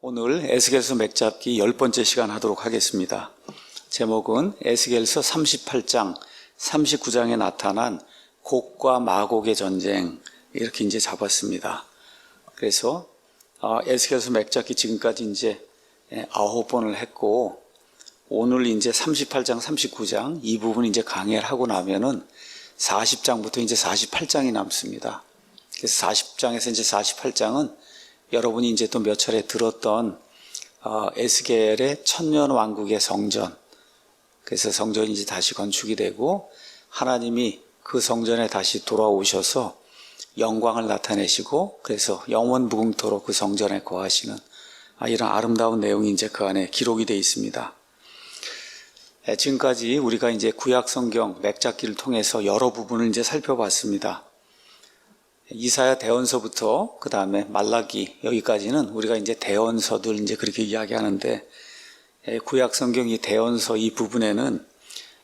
오늘 에스겔서 맥잡기 10번째 시간 하도록 하겠습니다. 제목은 에스겔서 38장, 39장에 나타난 곡과 마곡의 전쟁, 이렇게 이제 잡았습니다. 그래서 에스겔서 맥잡기 지금까지 이제 9번을 했고, 오늘 이제 38장, 39장 이 부분 이제 강의를 하고 나면은 40장부터 이제 48장이 남습니다. 그래서 40장에서 이제 48장은 여러분이 이제 또 몇 차례 들었던 에스겔의 천년왕국의 성전, 그래서 성전이 이제 다시 건축이 되고 하나님이 그 성전에 다시 돌아오셔서 영광을 나타내시고 그래서 영원 무궁토록 그 성전에 거하시는 이런 아름다운 내용이 이제 그 안에 기록이 되어 있습니다. 지금까지 우리가 이제 구약 성경 맥잡기를 통해서 여러 부분을 이제 살펴봤습니다. 이사야 대언서부터 그 다음에 말라기 여기까지는 우리가 이제 대언서들 이제 그렇게 이야기하는데, 구약 성경 이 대언서 이 부분에는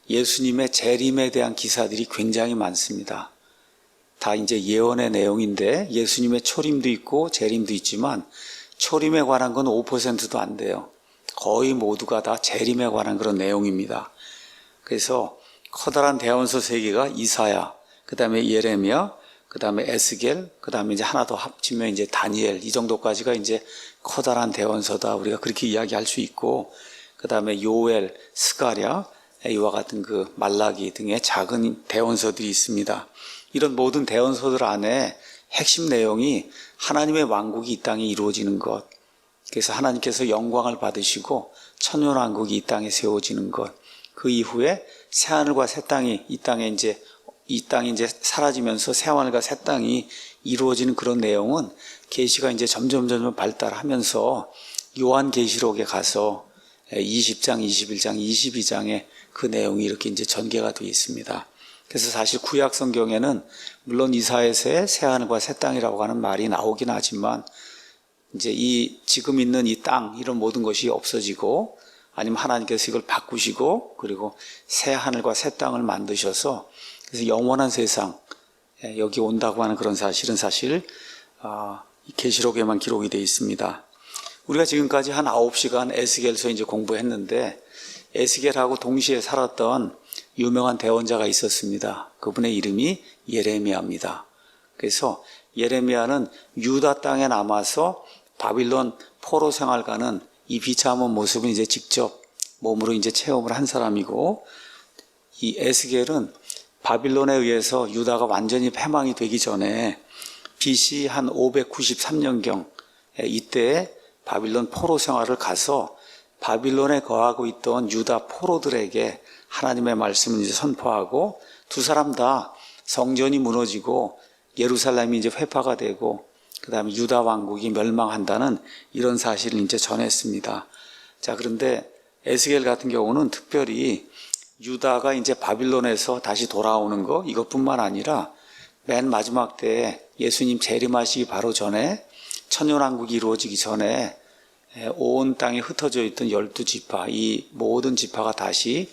예수님의 재림에 대한 기사들이 굉장히 많습니다. 다 이제 예언의 내용인데 예수님의 초림도 있고 재림도 있지만 초림에 관한 건 5%도 안 돼요. 거의 모두가 다 재림에 관한 그런 내용입니다. 그래서 커다란 대언서 3개가 이사야, 그 다음에 예레미야, 그 다음에 에스겔, 그 다음에 이제 하나 더 합치면 이제 다니엘, 이 정도까지가 이제 커다란 대언서다. 우리가 그렇게 이야기할 수 있고, 그 다음에 요엘, 스가랴, 이와 같은 그 말라기 등의 작은 대언서들이 있습니다. 이런 모든 대언서들 안에 핵심 내용이 하나님의 왕국이 이 땅에 이루어지는 것, 그래서 하나님께서 영광을 받으시고 천년왕국이 이 땅에 세워지는 것, 그 이후에 새하늘과 새 땅이 이 땅이 이제 사라지면서 새하늘과 새 땅이 이루어지는 그런 내용은 계시가 이제 점점 발달하면서 요한계시록에 가서 20장, 21장, 22장에 그 내용이 이렇게 이제 전개가 되어 있습니다. 그래서 사실 구약 성경에는 물론 이사야서의 새하늘과 새 땅이라고 하는 말이 나오긴 하지만 이제 지금 있는 이 땅, 이런 모든 것이 없어지고 아니면 하나님께서 이걸 바꾸시고 그리고 새 하늘과 새 땅을 만드셔서 그래서 영원한 세상, 여기 온다고 하는 그런 사실은 사실 계시록에만 기록이 되어 있습니다. 우리가 지금까지 한 9시간 에스겔서 이제 공부했는데 에스겔하고 동시에 살았던 유명한 대언자가 있었습니다. 그분의 이름이 예레미야입니다. 그래서 예레미야는 유다 땅에 남아서 바빌론 포로 생활 가는 이 비참한 모습을 이제 직접 몸으로 이제 체험을 한 사람이고, 이 에스겔은 바빌론에 의해서 유다가 완전히 패망이 되기 전에 BC 한 593년경 이때 바빌론 포로 생활을 가서 바빌론에 거하고 있던 유다 포로들에게 하나님의 말씀을 이제 선포하고, 두 사람 다 성전이 무너지고 예루살렘이 이제 회파가 되고 그 다음에 유다 왕국이 멸망한다는 이런 사실을 이제 전했습니다. 자, 그런데 에스겔 같은 경우는 특별히 유다가 이제 바빌론에서 다시 돌아오는 거 이것뿐만 아니라 맨 마지막 때에 예수님 재림하시기 바로 전에 천년왕국이 이루어지기 전에 온 땅에 흩어져 있던 12지파, 이 모든 지파가 다시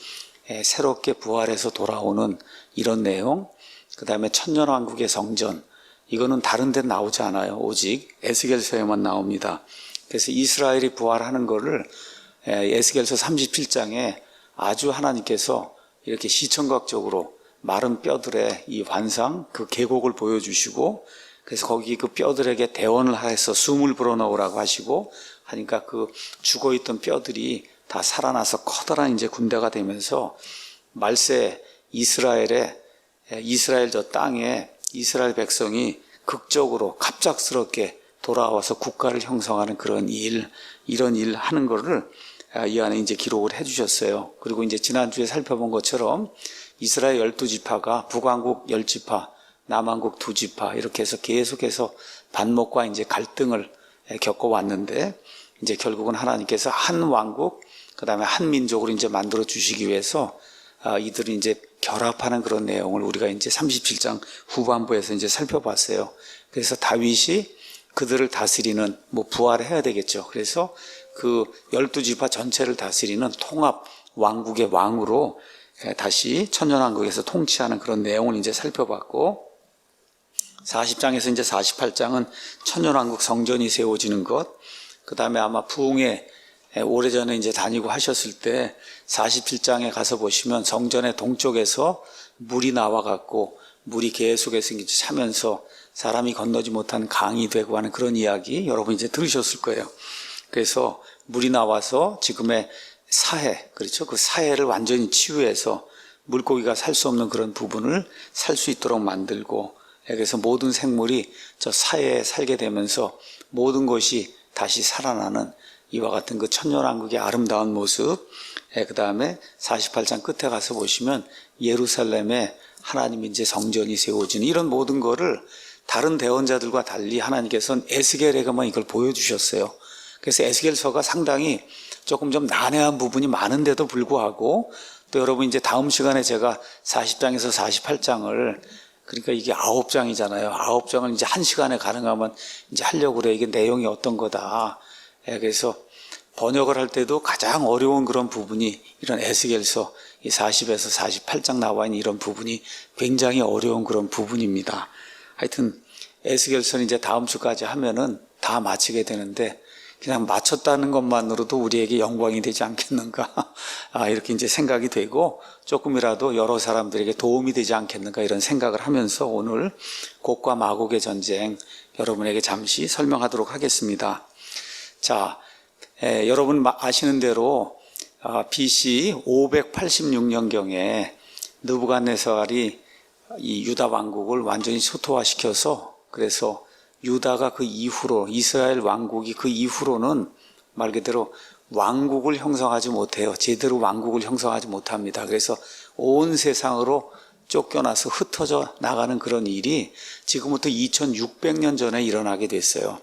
새롭게 부활해서 돌아오는 이런 내용, 그 다음에 천년왕국의 성전, 이거는 다른 데는 나오지 않아요. 오직 에스겔서에만 나옵니다. 그래서 이스라엘이 부활하는 거를 에스겔서 37장에 아주 하나님께서 이렇게 시청각적으로 마른 뼈들의 이 환상, 그 계곡을 보여주시고, 그래서 거기 그 뼈들에게 대언을 해서 숨을 불어넣으라고 하시고 하니까 그 죽어있던 뼈들이 다 살아나서 커다란 이제 군대가 되면서 말세 이스라엘 저 땅에 이스라엘 백성이 극적으로 갑작스럽게 돌아와서 국가를 형성하는 그런 이런 일 하는 거를 이 안에 이제 기록을 해주셨어요. 그리고 이제 지난주에 살펴본 것처럼 이스라엘 12지파가 북왕국 10지파, 남왕국 2지파 이렇게 해서 계속해서 반목과 이제 갈등을 겪어왔는데, 이제 결국은 하나님께서 한 왕국, 그 다음에 한 민족으로 이제 만들어 주시기 위해서 이들을 이제 결합하는 그런 내용을 우리가 이제 37장 후반부에서 이제 살펴봤어요. 그래서 다윗이 그들을 다스리는, 부활해야 되겠죠. 그래서 그 12지파 전체를 다스리는 통합 왕국의 왕으로 다시 천년왕국에서 통치하는 그런 내용을 이제 살펴봤고, 40장에서 이제 48장은 천년왕국 성전이 세워지는 것, 그 다음에 아마 부흥회 오래전에 이제 다니고 하셨을 때 47장에 가서 보시면 성전의 동쪽에서 물이 나와갖고 물이 계속해서 이제 차면서 사람이 건너지 못한 강이 되고 하는 그런 이야기 여러분 이제 들으셨을 거예요. 그래서 물이 나와서 지금의 사해, 그렇죠? 그 사해를 완전히 치유해서 물고기가 살 수 없는 그런 부분을 살 수 있도록 만들고, 그래서 모든 생물이 저 사해에 살게 되면서 모든 것이 다시 살아나는 이와 같은 그 천년왕국의 아름다운 모습. 그 다음에 48장 끝에 가서 보시면 예루살렘에 하나님의 이제 성전이 세워지는 이런 모든 거를 다른 대언자들과 달리 하나님께서는 에스겔에게만 이걸 보여주셨어요. 그래서 에스겔서가 상당히 조금 좀 난해한 부분이 많은데도 불구하고, 또 여러분 이제 다음 시간에 제가 40장에서 48장을, 그러니까 이게 9장이잖아요. 9장을 이제 1시간에 가능하면 이제 하려고 그래. 이게 내용이 어떤 거다. 그래서 번역을 할 때도 가장 어려운 그런 부분이 이런 에스겔서 이 40에서 48장 나와 있는 이런 부분이 굉장히 어려운 그런 부분입니다. 하여튼 에스겔서는 이제 다음 주까지 하면은 다 마치게 되는데, 그냥 마쳤다는 것만으로도 우리에게 영광이 되지 않겠는가, 이렇게 이제 생각이 되고, 조금이라도 여러 사람들에게 도움이 되지 않겠는가 이런 생각을 하면서 오늘 곡과 마곡의 전쟁 여러분에게 잠시 설명하도록 하겠습니다. 자, 여러분 아시는 대로 BC 586년경에 느부갓네살이 이 유다 왕국을 완전히 초토화시켜서, 그래서 유다가 그 이후로, 이스라엘 왕국이 그 이후로는 말 그대로 왕국을 형성하지 못해요. 제대로 왕국을 형성하지 못합니다. 그래서 온 세상으로 쫓겨나서 흩어져 나가는 그런 일이 지금부터 2600년 전에 일어나게 됐어요.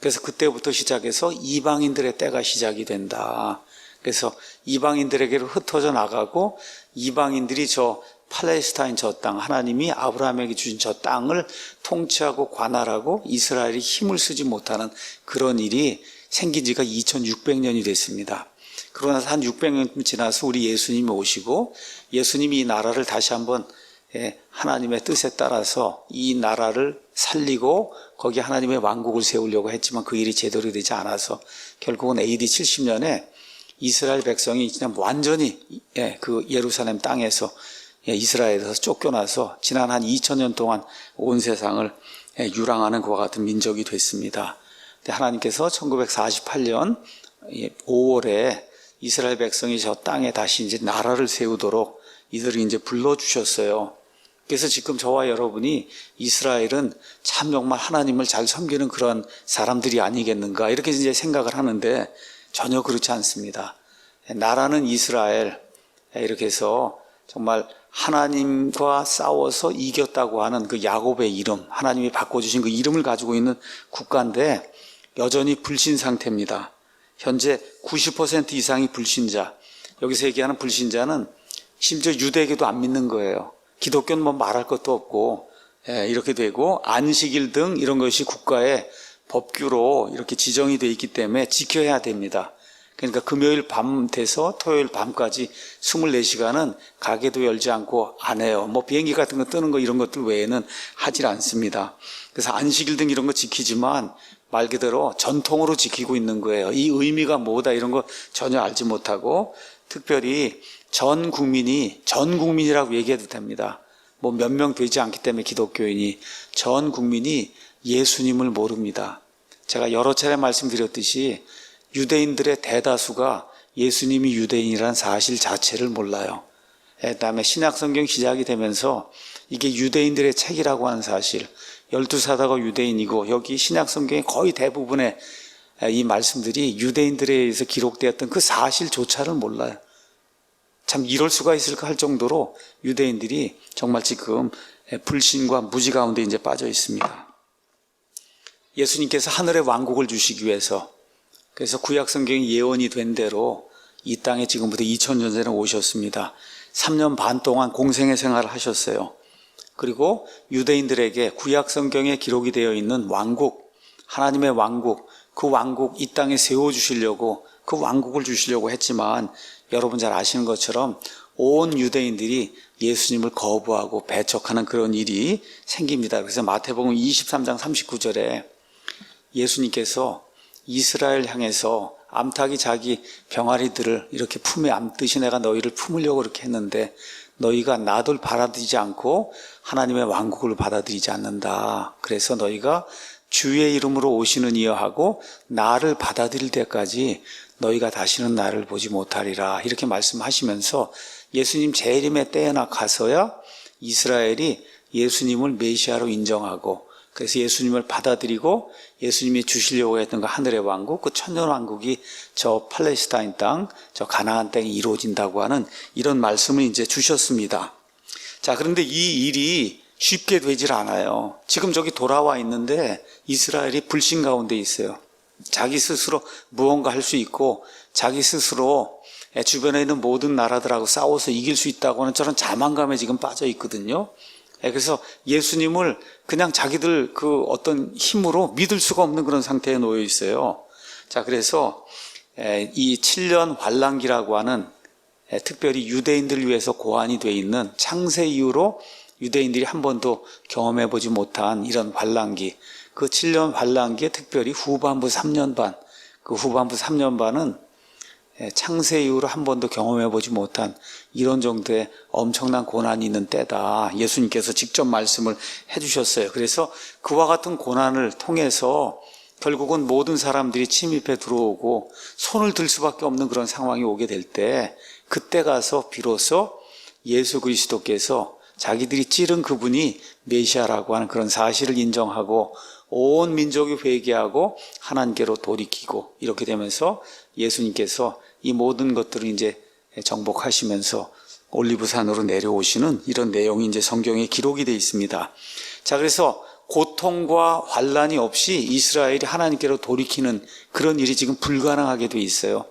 그래서 그때부터 시작해서 이방인들의 때가 시작이 된다. 그래서 이방인들에게로 흩어져 나가고, 이방인들이 저 팔레스타인 저 땅, 하나님이 아브라함에게 주신 저 땅을 통치하고 관할하고 이스라엘이 힘을 쓰지 못하는 그런 일이 생긴 지가 2600년이 됐습니다. 그러고 나서 한 600년 지나서 우리 예수님이 오시고, 예수님이 이 나라를 다시 한번 하나님의 뜻에 따라서 이 나라를 살리고 거기 하나님의 왕국을 세우려고 했지만 그 일이 제대로 되지 않아서 결국은 AD 70년에 이스라엘 백성이 그냥 완전히 그 예루살렘 땅에서, 이스라엘에서 쫓겨나서 지난 한 2000년 동안 온 세상을 유랑하는 그와 같은 민족이 됐습니다. 하나님께서 1948년 5월에 이스라엘 백성이 저 땅에 다시 이제 나라를 세우도록 이들을 이제 불러주셨어요. 그래서 지금 저와 여러분이 이스라엘은 참 정말 하나님을 잘 섬기는 그런 사람들이 아니겠는가 이렇게 이제 생각을 하는데, 전혀 그렇지 않습니다. 나라는 이스라엘, 이렇게 해서 정말 하나님과 싸워서 이겼다고 하는 그 야곱의 이름, 하나님이 바꿔주신 그 이름을 가지고 있는 국가인데 여전히 불신 상태입니다. 현재 90% 이상이 불신자. 여기서 얘기하는 불신자는 심지어 유대교도 안 믿는 거예요. 기독교는 뭐 말할 것도 없고, 이렇게 되고, 안식일 등 이런 것이 국가의 법규로 이렇게 지정이 되어 있기 때문에 지켜야 됩니다. 그러니까 금요일 밤 돼서 토요일 밤까지 24시간은 가게도 열지 않고 안 해요. 뭐 비행기 같은 거 뜨는 거 이런 것들 외에는 하질 않습니다. 그래서 안식일 등 이런 거 지키지만 말 그대로 전통으로 지키고 있는 거예요. 이 의미가 뭐다 이런 거 전혀 알지 못하고, 특별히 전 국민이라고 얘기해도 됩니다. 뭐 몇 명 되지 않기 때문에 기독교인이, 전 국민이 예수님을 모릅니다. 제가 여러 차례 말씀드렸듯이 유대인들의 대다수가 예수님이 유대인이라는 사실 자체를 몰라요. 그다음에 신약성경 시작이 되면서 이게 유대인들의 책이라고 하는 사실, 12사도가 유대인이고 여기 신약성경의 거의 대부분의 이 말씀들이 유대인들에 의해서 기록되었던 그 사실조차를 몰라요. 참 이럴 수가 있을까 할 정도로 유대인들이 정말 지금 불신과 무지 가운데 이제 빠져 있습니다. 예수님께서 하늘의 왕국을 주시기 위해서, 그래서 구약 성경이 예언이 된 대로 이 땅에 지금부터 2000년 전에 오셨습니다. 3년 반 동안 공생의 생활을 하셨어요. 그리고 유대인들에게 구약 성경에 기록이 되어 있는 왕국, 하나님의 왕국, 그 왕국 이 땅에 세워주시려고, 그 왕국을 주시려고 했지만 여러분 잘 아시는 것처럼 온 유대인들이 예수님을 거부하고 배척하는 그런 일이 생깁니다. 그래서 마태복음 23장 39절에 예수님께서 이스라엘 향해서 암탉이 자기 병아리들을 이렇게 품에 안듯이 내가 너희를 품으려고 그렇게 했는데 너희가 나를 받아들이지 않고 하나님의 왕국을 받아들이지 않는다. 그래서 너희가 주의 이름으로 오시는 이여 하고 나를 받아들일 때까지 너희가 다시는 나를 보지 못하리라. 이렇게 말씀하시면서 예수님 재림의 때에나 가서야 이스라엘이 예수님을 메시아로 인정하고 그래서 예수님을 받아들이고 예수님이 주시려고 했던 그 하늘의 왕국, 그 천년 왕국이 저 팔레스타인 땅, 저 가나안 땅에 이루어진다고 하는 이런 말씀을 이제 주셨습니다. 자, 그런데 이 일이 쉽게 되질 않아요. 지금 저기 돌아와 있는데 이스라엘이 불신 가운데 있어요. 자기 스스로 무언가 할 수 있고 자기 스스로 주변에 있는 모든 나라들하고 싸워서 이길 수 있다고 하는 저런 자만감에 지금 빠져 있거든요. 그래서 예수님을 그냥 자기들 그 어떤 힘으로 믿을 수가 없는 그런 상태에 놓여 있어요. 자, 그래서 이 7년 환란기라고 하는 특별히 유대인들을 위해서 고안이 되어 있는 창세 이후로 유대인들이 한 번도 경험해 보지 못한 이런 환란기, 그 7년 환란기의 특별히 후반부 3년 반, 그 후반부 3년 반은 창세 이후로 한 번도 경험해 보지 못한 이런 정도의 엄청난 고난이 있는 때다. 예수님께서 직접 말씀을 해주셨어요. 그래서 그와 같은 고난을 통해서 결국은 모든 사람들이 침입해 들어오고 손을 들 수밖에 없는 그런 상황이 오게 될 때, 그때 가서 비로소 예수 그리스도께서 자기들이 찌른 그분이 메시아라고 하는 그런 사실을 인정하고 온 민족이 회개하고 하나님께로 돌이키고 이렇게 되면서 예수님께서 이 모든 것들을 이제 정복하시면서 올리브산으로 내려오시는 이런 내용이 이제 성경에 기록이 되어 있습니다. 자, 그래서 고통과 환란이 없이 이스라엘이 하나님께로 돌이키는 그런 일이 지금 불가능하게 되어 있어요.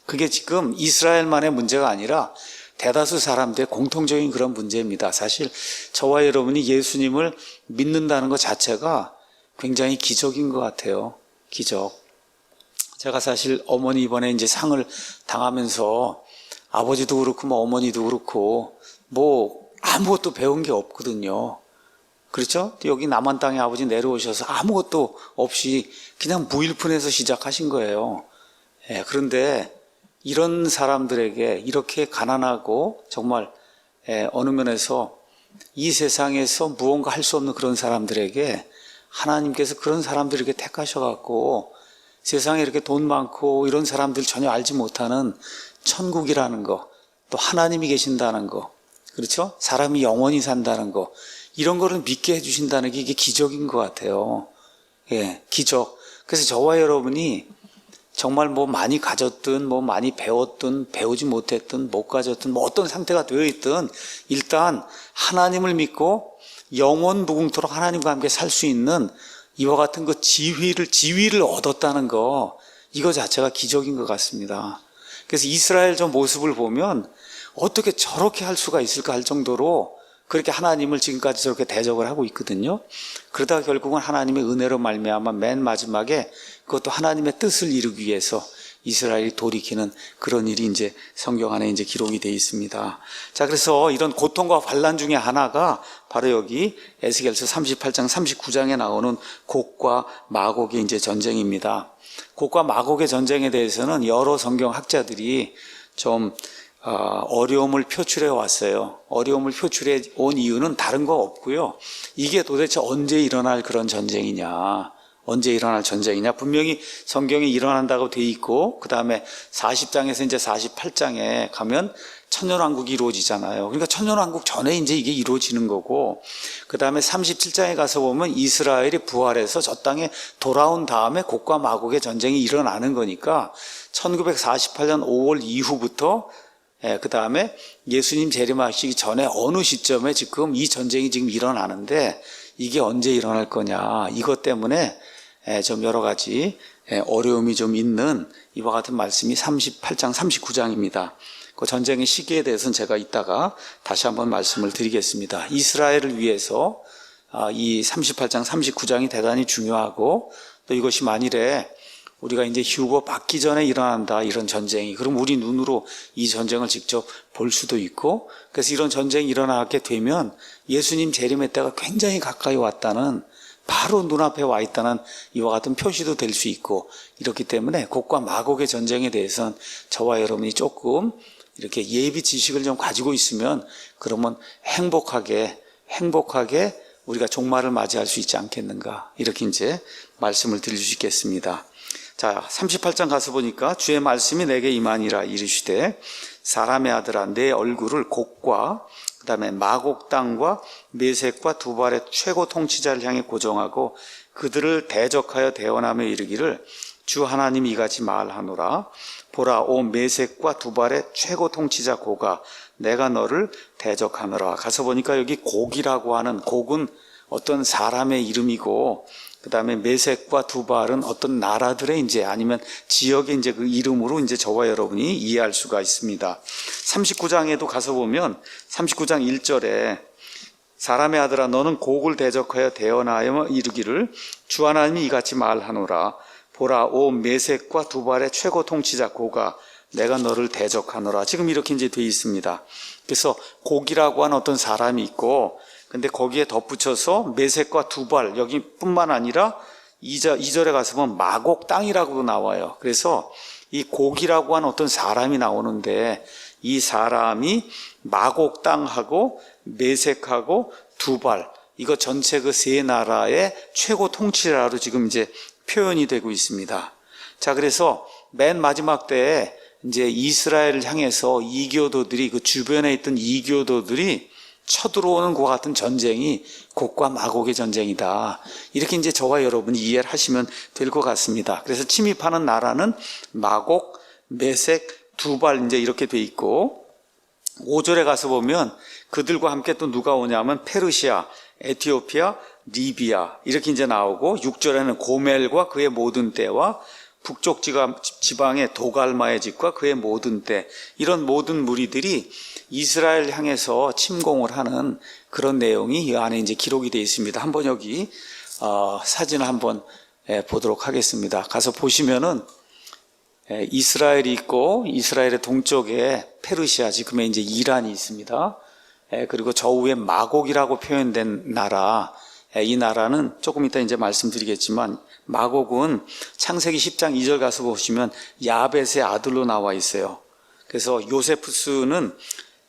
그게 지금 이스라엘만의 문제가 아니라 대다수 사람들의 공통적인 그런 문제입니다. 사실 저와 여러분이 예수님을 믿는다는 것 자체가 굉장히 기적인 것 같아요. 기적. 제가 사실 어머니 이번에 이제 상을 당하면서 아버지도 그렇고 뭐 어머니도 그렇고 뭐 아무것도 배운 게 없거든요. 그렇죠? 여기 남한 땅에 아버지 내려오셔서 아무것도 없이 그냥 무일푼에서 시작하신 거예요. 그런데 이런 사람들에게 이렇게 가난하고 정말 어느 면에서 이 세상에서 무언가 할 수 없는 그런 사람들에게 하나님께서 그런 사람들에게 택하셔갖고 세상에 이렇게 돈 많고 이런 사람들 전혀 알지 못하는 천국이라는 거, 또 하나님이 계신다는 거, 그렇죠? 사람이 영원히 산다는 거, 이런 거를 믿게 해주신다는 게 이게 기적인 것 같아요. 기적. 그래서 저와 여러분이 정말 뭐 많이 가졌든 뭐 많이 배웠든 배우지 못했든 못 가졌든 뭐 어떤 상태가 되어 있든 일단 하나님을 믿고 영원 무궁토록 하나님과 함께 살 수 있는 이와 같은 그 지위를 얻었다는 거, 이거 자체가 기적인 것 같습니다. 그래서 이스라엘 저 모습을 보면 어떻게 저렇게 할 수가 있을까 할 정도로 그렇게 하나님을 지금까지 저렇게 대적을 하고 있거든요. 그러다가 결국은 하나님의 은혜로 말미암아 맨 마지막에 그것도 하나님의 뜻을 이루기 위해서 이스라엘이 돌이키는 그런 일이 이제 성경 안에 이제 기록이 되어 있습니다. 자, 그래서 이런 고통과 환란 중에 하나가 바로 여기 에스겔서 38장 39장에 나오는 곡과 마곡의 이제 전쟁입니다. 곡과 마곡의 전쟁에 대해서는 여러 성경 학자들이 좀 어려움을 표출해 왔어요. 어려움을 표출해 온 이유는 다른 거 없고요. 이게 도대체 언제 일어날 그런 전쟁이냐, 언제 일어날 전쟁이냐. 분명히 성경에 일어난다고 돼 있고, 그 다음에 40장에서 이제 48장에 가면 천년왕국이 이루어지잖아요. 그러니까 천년왕국 전에 이제 이게 이루어지는 거고, 그 다음에 37장에 가서 보면 이스라엘이 부활해서 저 땅에 돌아온 다음에 곡과 마곡의 전쟁이 일어나는 거니까 1948년 5월 이후부터 그 다음에 예수님 재림하시기 전에 어느 시점에 지금 이 전쟁이 지금 일어나는데 이게 언제 일어날 거냐, 이것 때문에 좀 여러 가지 어려움이 좀 있는 이와 같은 말씀이 38장 39장입니다. 그 전쟁의 시기에 대해서는 제가 이따가 다시 한번 말씀을 드리겠습니다. 이스라엘을 위해서 이 38장 39장이 대단히 중요하고, 또 이것이 만일에 우리가 이제 휴거 받기 전에 일어난다, 이런 전쟁이, 그럼 우리 눈으로 이 전쟁을 직접 볼 수도 있고, 그래서 이런 전쟁이 일어나게 되면 예수님 재림의 때가 굉장히 가까이 왔다는 바로 눈앞에 와 있다는 이와 같은 표시도 될 수 있고, 이렇기 때문에 곡과 마곡의 전쟁에 대해서는 저와 여러분이 조금 이렇게 예비 지식을 좀 가지고 있으면, 그러면 행복하게 우리가 종말을 맞이할 수 있지 않겠는가, 이렇게 이제 말씀을 드릴 수 있겠습니다. 자, 38장 가서 보니까 주의 말씀이 내게 임하니라 이르시되 사람의 아들아 내 얼굴을 곡과 그 다음에 마곡 땅과 메색과 두발의 최고 통치자를 향해 고정하고 그들을 대적하여 대언하며 이르기를 주 하나님이 이같이 말하노라. 보라, 오 메색과 두발의 최고 통치자 고가 내가 너를 대적하노라. 가서 보니까 여기 곡이라고 하는, 곡은 어떤 사람의 이름이고, 그 다음에 메색과 두발은 어떤 나라들의 이제 아니면 지역의 이제 그 이름으로 이제 저와 여러분이 이해할 수가 있습니다. 39장에도 가서 보면 39장 1절에 사람의 아들아 너는 곡을 대적하여 대언하여 이르기를 주 하나님이 이같이 말하노라. 보라, 오 메색과 두발의 최고 통치자 고가 내가 너를 대적하노라. 지금 이렇게 이제 되어 있습니다. 그래서 곡이라고 하는 어떤 사람이 있고, 근데 거기에 덧붙여서 메색과 두발, 여기뿐만 아니라 2절에 가서 보면 마곡 땅이라고도 나와요. 그래서 이 곡이라고 하는 어떤 사람이 나오는데, 이 사람이 마곡 땅하고 메색하고 두발, 이거 전체 그 세 나라의 최고 통치자로 지금 이제 표현이 되고 있습니다. 자, 그래서 맨 마지막 때에 이제 이스라엘을 향해서 이교도들이, 그 주변에 있던 이교도들이 쳐들어오는 것 같은 전쟁이 곡과 마곡의 전쟁이다. 이렇게 이제 저와 여러분이 이해를 하시면 될 것 같습니다. 그래서 침입하는 나라는 마곡, 메색, 두발 이제 이렇게 돼 있고, 5절에 가서 보면 그들과 함께 또 누가 오냐면 페르시아, 에티오피아, 리비아 이렇게 이제 나오고, 6절에는 고멜과 그의 모든 때와 북쪽 지방의 도갈마의 집과 그의 모든 때, 이런 모든 무리들이 이스라엘 향해서 침공을 하는 그런 내용이 이 안에 이제 기록이 되어 있습니다. 한번 여기 사진을 한번 보도록 하겠습니다. 가서 보시면은 이스라엘이 있고, 이스라엘의 동쪽에 페르시아, 지금의 이제 이란이 있습니다. 그리고 저 위에 마곡이라고 표현된 나라, 이 나라는 조금 이따 이제 말씀드리겠지만, 마곡은 창세기 10장 2절 가서 보시면 야벳의 아들로 나와 있어요. 그래서 요세푸스는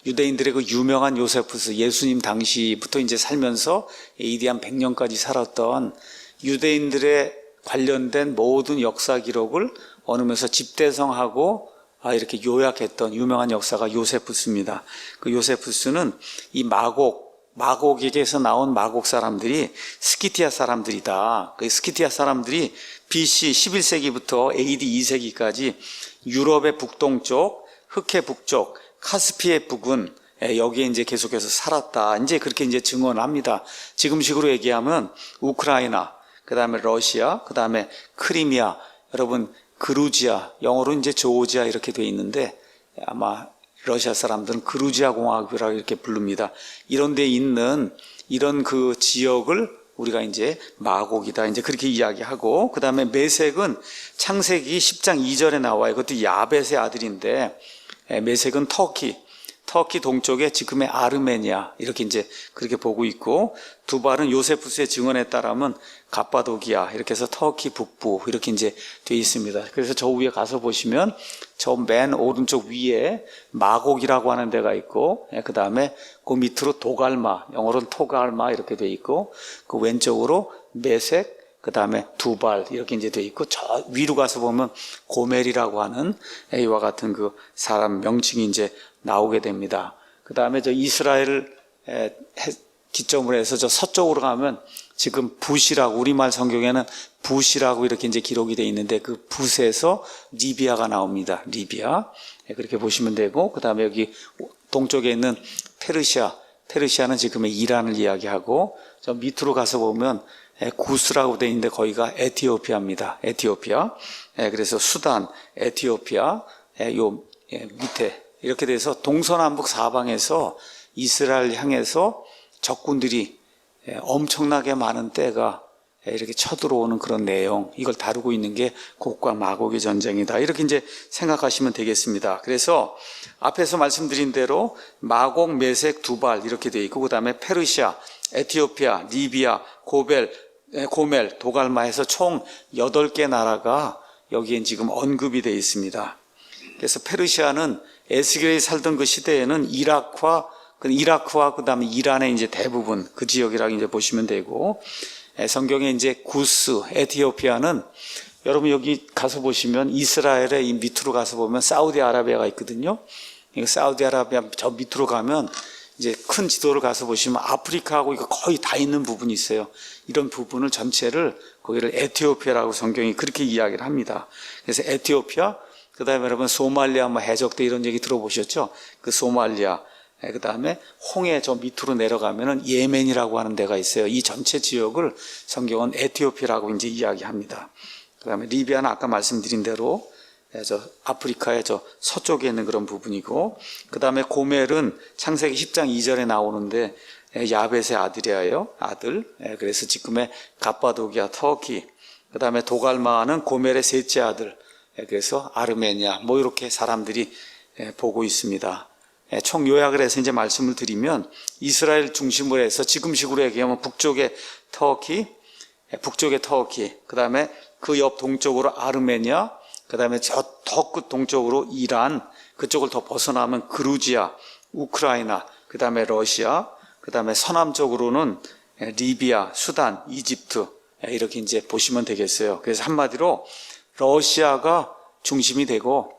유대인들의 그 유명한 요세푸스, 예수님 당시부터 이제 살면서 AD 한 100년까지 살았던 유대인들의 관련된 모든 역사 기록을 얻으면서 집대성하고 이렇게 요약했던 유명한 역사가 요세푸스입니다. 그 요세푸스는 이 마곡에게서 나온 마곡 사람들이 스키티아 사람들이다. 그 스키티아 사람들이 BC 11세기부터 AD 2세기까지 유럽의 북동쪽, 흑해 북쪽, 카스피의 북은 여기에 이제 계속해서 살았다. 이제 그렇게 이제 증언합니다. 지금식으로 얘기하면 우크라이나, 그 다음에 러시아, 그 다음에 크리미아, 여러분 그루지아, 영어로 이제 조지아 이렇게 돼 있는데 아마 러시아 사람들은 그루지아 공화국이라고 이렇게 부릅니다. 이런 데 있는 이런 그 지역을 우리가 이제 마곡이다, 이제 그렇게 이야기하고, 그 다음에 메색은 창세기 10장 2절에 나와요. 그것도 야벳의 아들인데, 메색은 터키 동쪽에 지금의 아르메니아 이렇게 이제 그렇게 보고 있고, 두발은 요세푸스의 증언에 따르면 갑바도기아 이렇게 해서 터키 북부 이렇게 이제 되어 있습니다. 그래서 저 위에 가서 보시면 저 맨 오른쪽 위에 마곡이라고 하는 데가 있고, 그 다음에 그 밑으로 도갈마, 영어로는 토갈마 이렇게 되어 있고, 그 왼쪽으로 메색, 그 다음에 두발 이렇게 이제 되어 있고, 저 위로 가서 보면 고멜이라고 하는 이와 같은 그 사람 명칭이 이제 나오게 됩니다. 그 다음에 저 이스라엘을 기점으로 해서 저 서쪽으로 가면 지금 붓이라고, 우리말 성경에는 붓이라고 이렇게 이제 기록이 되어 있는데, 그 붓에서 리비아가 나옵니다. 리비아. 그렇게 보시면 되고, 그 다음에 여기 동쪽에 있는 페르시아는 지금의 이란을 이야기하고, 저 밑으로 가서 보면 구스라고 되어 있는데 거기가 에티오피아입니다. 에티오피아. 그래서 수단, 에티오피아, 요 밑에 이렇게 돼서 동서남북 사방에서 이스라엘 향해서 적군들이 엄청나게 많은 때가 이렇게 쳐들어오는 그런 내용, 이걸 다루고 있는 게 곡과 마곡의 전쟁이다. 이렇게 이제 생각하시면 되겠습니다. 그래서 앞에서 말씀드린 대로 마곡, 메색, 두발 이렇게 되어 있고, 그 다음에 페르시아, 에티오피아, 리비아, 고벨, 고멜, 도갈마에서 총 8개 나라가 여기엔 지금 언급이 되어 있습니다. 그래서 페르시아는 에스겔이 살던 그 시대에는 이라크와 그다음에 이란의 이제 대부분 그 지역이라고 이제 보시면 되고, 성경에 이제 구스, 에티오피아는 여러분 여기 가서 보시면 이스라엘의 이 밑으로 가서 보면 사우디아라비아가 있거든요. 사우디아라비아 저 밑으로 가면 이제 큰 지도를 가서 보시면 아프리카하고 이거 거의 다 있는 부분이 있어요. 이런 부분을 전체를 거기를 에티오피아라고 성경이 그렇게 이야기를 합니다. 그래서 에티오피아, 그 다음에 여러분 소말리아 뭐 해적대 이런 얘기 들어보셨죠? 그 소말리아, 그 다음에 홍해 저 밑으로 내려가면은 예멘이라고 하는 데가 있어요. 이 전체 지역을 성경은 에티오피아라고 이제 이야기합니다. 그 다음에 리비아는 아까 말씀드린 대로 저 아프리카의 저 서쪽에 있는 그런 부분이고, 그 다음에 고멜은 창세기 10장 2절에 나오는데 야벳의 아들이에요. 아들. 그래서 지금의 갑바도기아, 터키. 그 다음에 도갈마는 고멜의 셋째 아들. 그래서 아르메니아. 뭐 이렇게 사람들이 보고 있습니다. 총 요약을 해서 이제 말씀을 드리면 이스라엘 중심으로 해서 지금식으로 얘기하면 북쪽에 터키, 그 다음에 그 옆 동쪽으로 아르메니아, 그 다음에 저 더 끝 동쪽으로 이란, 그쪽을 더 벗어나면 그루지아, 우크라이나, 그 다음에 러시아, 그 다음에 서남쪽으로는 리비아, 수단, 이집트, 이렇게 이제 보시면 되겠어요. 그래서 한마디로 러시아가 중심이 되고,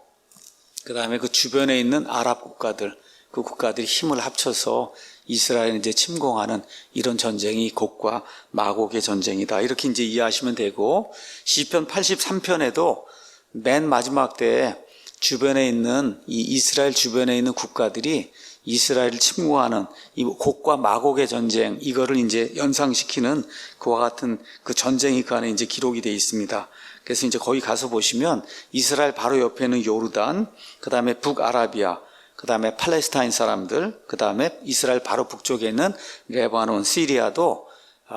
그 다음에 그 주변에 있는 아랍 국가들, 그 국가들이 힘을 합쳐서 이스라엘을 이제 침공하는 이런 전쟁이 곡과 마곡의 전쟁이다. 이렇게 이제 이해하시면 되고, 시편 83편에도 맨 마지막 때에 주변에 있는 이 이스라엘 주변에 있는 국가들이 이스라엘을 침공하는 이 곡과 마곡의 전쟁, 이거를 이제 연상시키는 그와 같은 그 전쟁이 그 안에 이제 기록이 되어 있습니다. 그래서 이제 거기 가서 보시면 이스라엘 바로 옆에는 요르단, 그 다음에 북아라비아, 그 다음에 팔레스타인 사람들, 그 다음에 이스라엘 바로 북쪽에 있는 레바논, 시리아도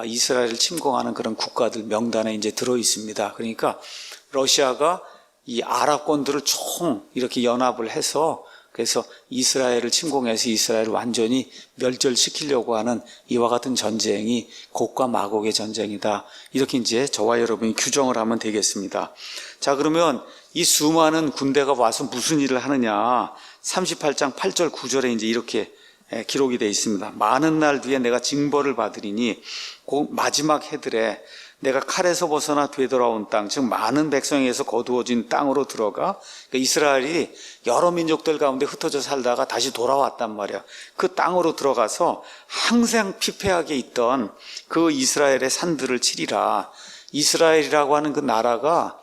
이스라엘을 침공하는 그런 국가들 명단에 이제 들어 있습니다. 그러니까 러시아가 이 아랍권들을 총 이렇게 연합을 해서 그래서 이스라엘을 침공해서 이스라엘을 완전히 멸절시키려고 하는 이와 같은 전쟁이 곡과 마곡의 전쟁이다. 이렇게 이제 저와 여러분이 규정을 하면 되겠습니다. 자, 그러면 이 수많은 군대가 와서 무슨 일을 하느냐? 38장 8절 9절에 이제 이렇게 기록이 되어 있습니다. 많은 날 뒤에 내가 징벌을 받으리니 그 마지막 해들에 내가 칼에서 벗어나 되돌아온 땅, 즉 많은 백성에게서 거두어진 땅으로 들어가, 그러니까 이스라엘이 여러 민족들 가운데 흩어져 살다가 다시 돌아왔단 말이야. 그 땅으로 들어가서 항상 피폐하게 있던 그 이스라엘의 산들을 치리라. 이스라엘이라고 하는 그 나라가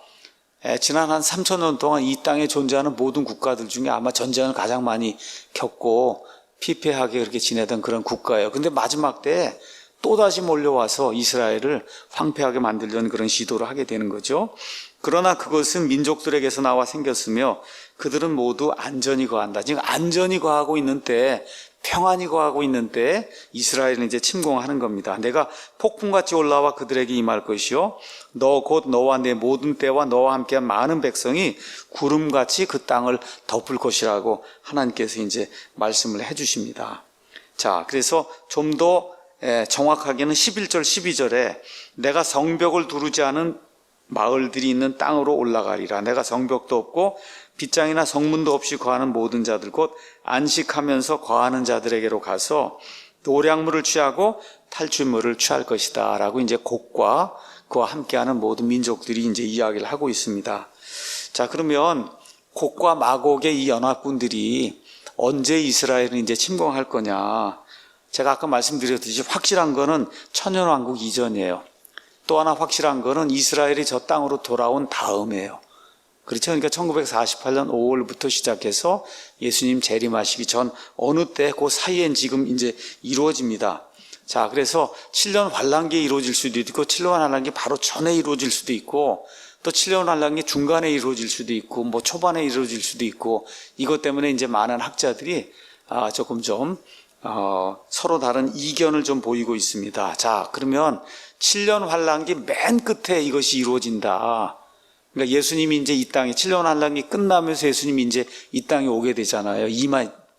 지난 한 3,000년 동안 이 땅에 존재하는 모든 국가들 중에 아마 전쟁을 가장 많이 겪고 피폐하게 그렇게 지내던 그런 국가예요. 근데 마지막 때에 또다시 몰려와서 이스라엘을 황폐하게 만들려는 그런 시도를 하게 되는 거죠. 그러나 그것은 민족들에게서 나와 생겼으며 그들은 모두 안전히 거한다. 지금 안전히 거하고 있는 때, 평안히 거하고 있는 때 이스라엘은 이제 침공하는 겁니다. 내가 폭풍같이 올라와 그들에게 임할 것이요 너 곧 너와 내 모든 때와 너와 함께한 많은 백성이 구름같이 그 땅을 덮을 것이라고 하나님께서 이제 말씀을 해주십니다. 자, 그래서 좀 더 정확하게는 11절 12절에 내가 성벽을 두르지 않은 마을들이 있는 땅으로 올라가리라. 내가 성벽도 없고 빗장이나 성문도 없이 거하는 모든 자들 곧 안식하면서 거하는 자들에게로 가서 노량물을 취하고 탈취물을 취할 것이다 라고 이제 곡과 그와 함께하는 모든 민족들이 이제 이야기를 하고 있습니다. 자, 그러면 곡과 마곡의 이 연합군들이 언제 이스라엘을 이제 침공할 거냐? 제가 아까 말씀드렸듯이 확실한 거는 천년왕국 이전이에요. 또 하나 확실한 거는 이스라엘이 저 땅으로 돌아온 다음이에요. 그렇죠? 그러니까 1948년 5월부터 시작해서 예수님 재림하시기 전 어느 때 그 사이엔 지금 이제 이루어집니다. 자, 그래서 7년 환란기에 이루어질 수도 있고 7년 환란기 바로 전에 이루어질 수도 있고 또 7년 환란기 중간에 이루어질 수도 있고 뭐 초반에 이루어질 수도 있고 이것 때문에 이제 많은 학자들이 조금 좀 서로 다른 이견을 좀 보이고 있습니다. 자, 그러면 7년 환란기 맨 끝에 이것이 이루어진다. 그러니까 예수님이 이제 이 땅에 7년 환란기 끝나면서 예수님이 이제 이 땅에 오게 되잖아요.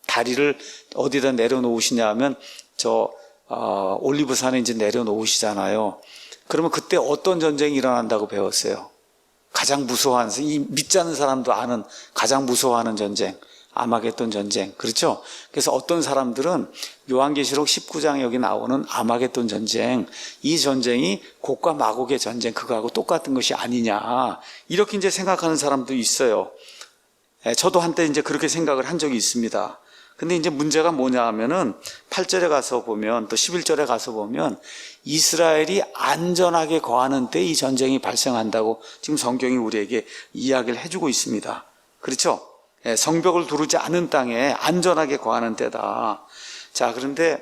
다리를 어디다 내려놓으시냐 하면 올리브산에 이제 내려놓으시잖아요. 그러면 그때 어떤 전쟁이 일어난다고 배웠어요? 가장 무서워하는, 이 믿지 않는 사람도 아는 가장 무서워하는 전쟁, 아마겟돈 전쟁. 그렇죠? 그래서 어떤 사람들은 요한계시록 19장에 여기 나오는 아마겟돈 전쟁, 이 전쟁이 곡과 마곡의 전쟁, 그거하고 똑같은 것이 아니냐, 이렇게 이제 생각하는 사람도 있어요. 저도 한때 이제 그렇게 생각을 한 적이 있습니다. 근데 이제 문제가 뭐냐 하면은 8절에 가서 보면, 또 11절에 가서 보면 이스라엘이 안전하게 거하는 때 이 전쟁이 발생한다고 지금 성경이 우리에게 이야기를 해주고 있습니다. 그렇죠? 성벽을 두르지 않은 땅에 안전하게 거하는 때다. 자, 그런데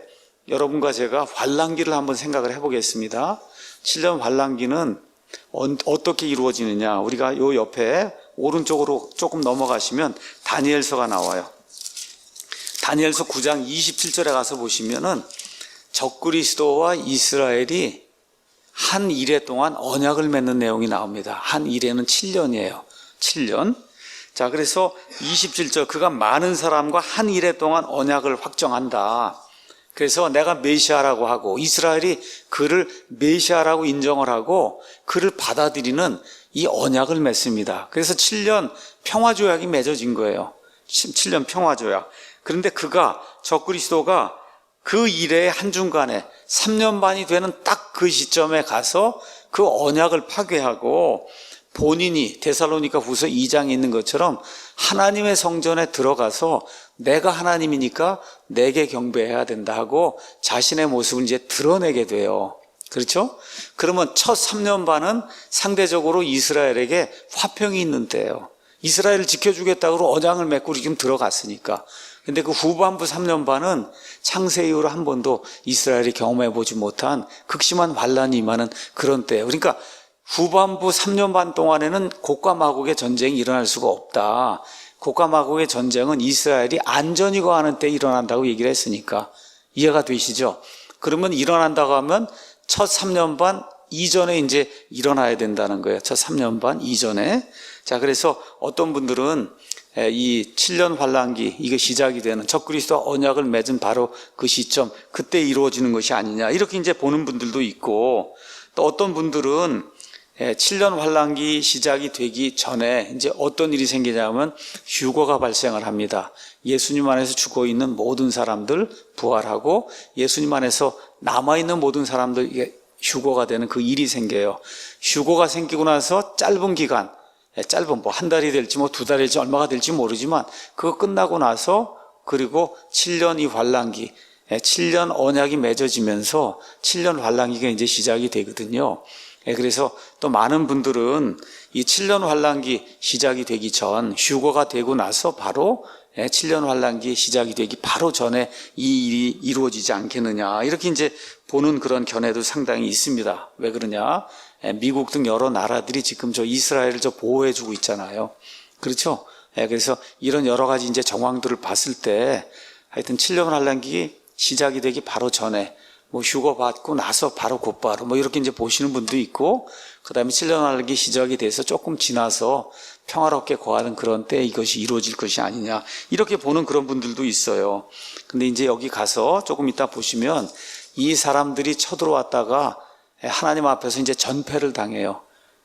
여러분과 제가 환란기를 한번 생각을 해보겠습니다. 7년 환란기는 어떻게 이루어지느냐, 우리가 요 옆에 오른쪽으로 조금 넘어가시면 다니엘서가 나와요. 다니엘서 9장 27절에 가서 보시면은 적그리스도와 이스라엘이 한 일해 동안 언약을 맺는 내용이 나옵니다. 한 일해는 7년이에요. 7년. 자, 그래서 27절, 그가 많은 사람과 한 일해 동안 언약을 확정한다. 그래서 내가 메시아라고 하고 이스라엘이 그를 메시아라고 인정을 하고 그를 받아들이는 이 언약을 맺습니다. 그래서 7년 평화조약이 맺어진 거예요. 7년 평화조약. 그런데 그가, 적그리스도가 그 일의 한중간에 3년 반이 되는 딱 그 시점에 가서 그 언약을 파괴하고 본인이 데살로니가 후서 2장에 있는 것처럼 하나님의 성전에 들어가서 내가 하나님이니까 내게 경배해야 된다 하고 자신의 모습을 이제 드러내게 돼요. 그렇죠? 그러면 첫 3년 반은 상대적으로 이스라엘에게 화평이 있는 때예요. 이스라엘을 지켜주겠다고 언약을 맺고 지금 들어갔으니까. 근데 그 후반부 3년 반은 창세 이후로 한 번도 이스라엘이 경험해보지 못한 극심한 환란이 임하는 그런 때예요. 그러니까 후반부 3년 반 동안에는 곡과 마곡의 전쟁이 일어날 수가 없다. 곡과 마곡의 전쟁은 이스라엘이 안전히 거하는 때 일어난다고 얘기를 했으니까 이해가 되시죠? 그러면 일어난다고 하면 첫 3년 반 이전에 이제 일어나야 된다는 거예요. 첫 3년 반 이전에. 자, 그래서 어떤 분들은 이 7년 환란기, 이게 시작이 되는 적그리스도와 언약을 맺은 바로 그 시점, 그때 이루어지는 것이 아니냐, 이렇게 이제 보는 분들도 있고, 또 어떤 분들은 7년 환란기 시작이 되기 전에 이제 어떤 일이 생기냐면 휴거가 발생을 합니다. 예수님 안에서 죽어 있는 모든 사람들 부활하고 예수님 안에서 남아있는 모든 사람들 이게 휴거가 되는 그 일이 생겨요. 휴거가 생기고 나서 짧은 기간, 짧은 뭐 한 달이 될지 뭐 두 달일지 얼마가 될지 모르지만 그거 끝나고 나서 그리고 7년이 환란기, 7년 언약이 맺어지면서 7년 환란기가 이제 시작이 되거든요. 그래서 또 많은 분들은 이 7년 환란기 시작이 되기 전, 휴거가 되고 나서 바로 7년 환란기 시작이 되기 바로 전에 이 일이 이루어지지 않겠느냐, 이렇게 이제 보는 그런 견해도 상당히 있습니다. 왜 그러냐? 미국 등 여러 나라들이 지금 저 이스라엘을 보호해주고 있잖아요. 그렇죠? 그래서 이런 여러 가지 이제 정황들을 봤을 때 하여튼 7년 환란기 시작이 되기 바로 전에 뭐 휴거 받고 나서 바로 곧바로 뭐 이렇게 이제 보시는 분도 있고, 그 다음에 7년 환란기 시작이 돼서 조금 지나서 평화롭게 거하는 그런 때 이것이 이루어질 것이 아니냐, 이렇게 보는 그런 분들도 있어요. 근데 이제 여기 가서 조금 이따 보시면 이 사람들이 쳐들어왔다가 하나님 앞에서 이제 전패를 당해요.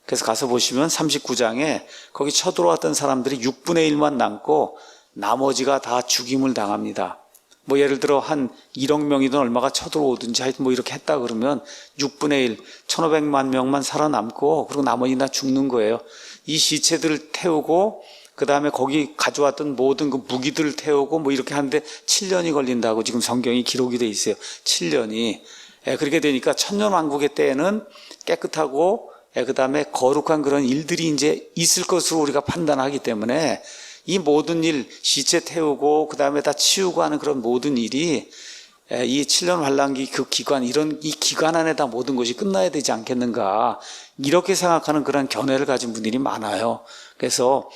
그래서 가서 보시면 39장에 거기 쳐들어왔던 사람들이 6분의 1만 남고 나머지가 다 죽임을 당합니다. 뭐 예를 들어 한 1억 명이든 얼마가 쳐들어오든지 하여튼 뭐 이렇게 했다 그러면 6분의 1, 1500만 명만 살아남고 그리고 나머지 다 죽는 거예요. 이 시체들을 태우고 그 다음에 거기 가져왔던 모든 그 무기들을 태우고 뭐 이렇게 하는데 7년이 걸린다고 지금 성경이 기록이 돼 있어요. 7년이. 그렇게 되니까 천년왕국의 때에는 깨끗하고 그 다음에 거룩한 그런 일들이 이제 있을 것으로 우리가 판단하기 때문에 이 모든 일, 시체 태우고 그 다음에 다 치우고 하는 그런 모든 일이 이 7년 환란기 그 기간, 이런 이 기간 안에 다 모든 것이 끝나야 되지 않겠는가, 이렇게 생각하는 그런 견해를 가진 분들이 많아요. 그래서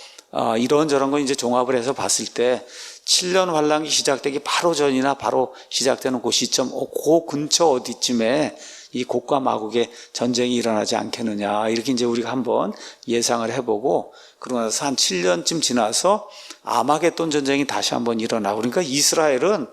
이런저런 거 이제 종합을 해서 봤을 때 7년 환란기 시작되기 바로 전이나 바로 시작되는 그 시점, 그 근처 어디쯤에 이 곡과 마곡의 전쟁이 일어나지 않겠느냐, 이렇게 이제 우리가 한번 예상을 해보고, 그러고 나서 한 7년쯤 지나서 아마겟돈 전쟁이 다시 한번 일어나고, 그러니까 이스라엘은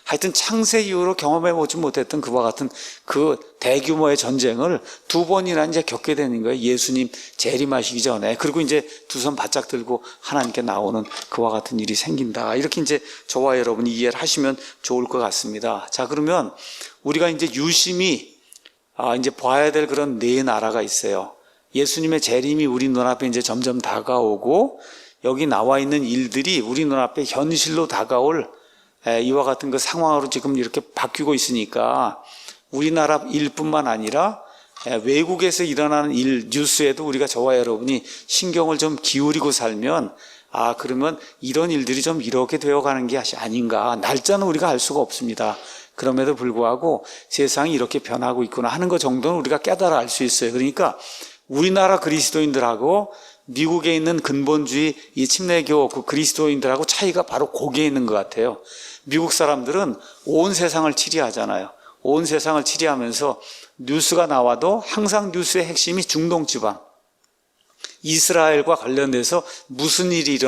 하여튼 창세 이후로 경험해보지 못했던 그와 같은 그 대규모의 전쟁을 두 번이나 이제 겪게 되는 거예요. 예수님 재림하시기 전에. 그리고 이제 두 손 바짝 들고 하나님께 나오는 그와 같은 일이 생긴다. 이렇게 이제 저와 여러분이 이해를 하시면 좋을 것 같습니다. 자, 그러면 우리가 이제 유심히 이제 봐야 될 그런 네 나라가 있어요. 예수님의 재림이 우리 눈앞에 이제 점점 다가오고, 여기 나와 있는 일들이 우리 눈앞에 현실로 다가올 이와 같은 그 상황으로 지금 이렇게 바뀌고 있으니까 우리나라 일뿐만 아니라 외국에서 일어나는 일, 뉴스에도 우리가 저와 여러분이 신경을 좀 기울이고 살면 그러면 이런 일들이 좀 이렇게 되어가는 게 아닌가. 날짜는 우리가 알 수가 없습니다. 그럼에도 불구하고 세상이 이렇게 변하고 있구나 하는 것 정도는 우리가 깨달아 알 수 있어요. 그러니까 우리나라 그리스도인들하고 미국에 있는 근본주의 이 침례교 그 그리스도인들하고 차이가 바로 거기에 있는 것 같아요. 미국 사람들은 온 세상을 치리하잖아요. 온 세상을 치리하면서 뉴스가 나와도 항상 뉴스의 핵심이 중동 지방, 이스라엘과 관련돼서 무슨 일이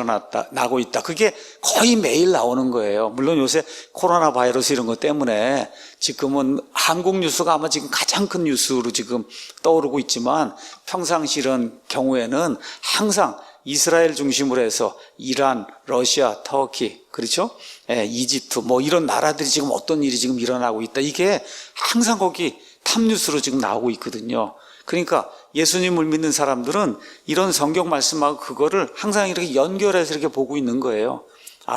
나고 있다. 그게 거의 매일 나오는 거예요. 물론 요새 코로나 바이러스 이런 것 때문에 지금은 한국 뉴스가 아마 지금 가장 큰 뉴스로 지금 떠오르고 있지만, 평상시 이런 경우에는 항상 이스라엘 중심으로 해서 이란, 러시아, 터키, 그렇죠? 이집트 뭐 이런 나라들이 지금 어떤 일이 지금 일어나고 있다. 이게 항상 거기 탑뉴스로 지금 나오고 있거든요. 그러니까 예수님을 믿는 사람들은 이런 성경 말씀하고 그거를 항상 이렇게 연결해서 이렇게 보고 있는 거예요.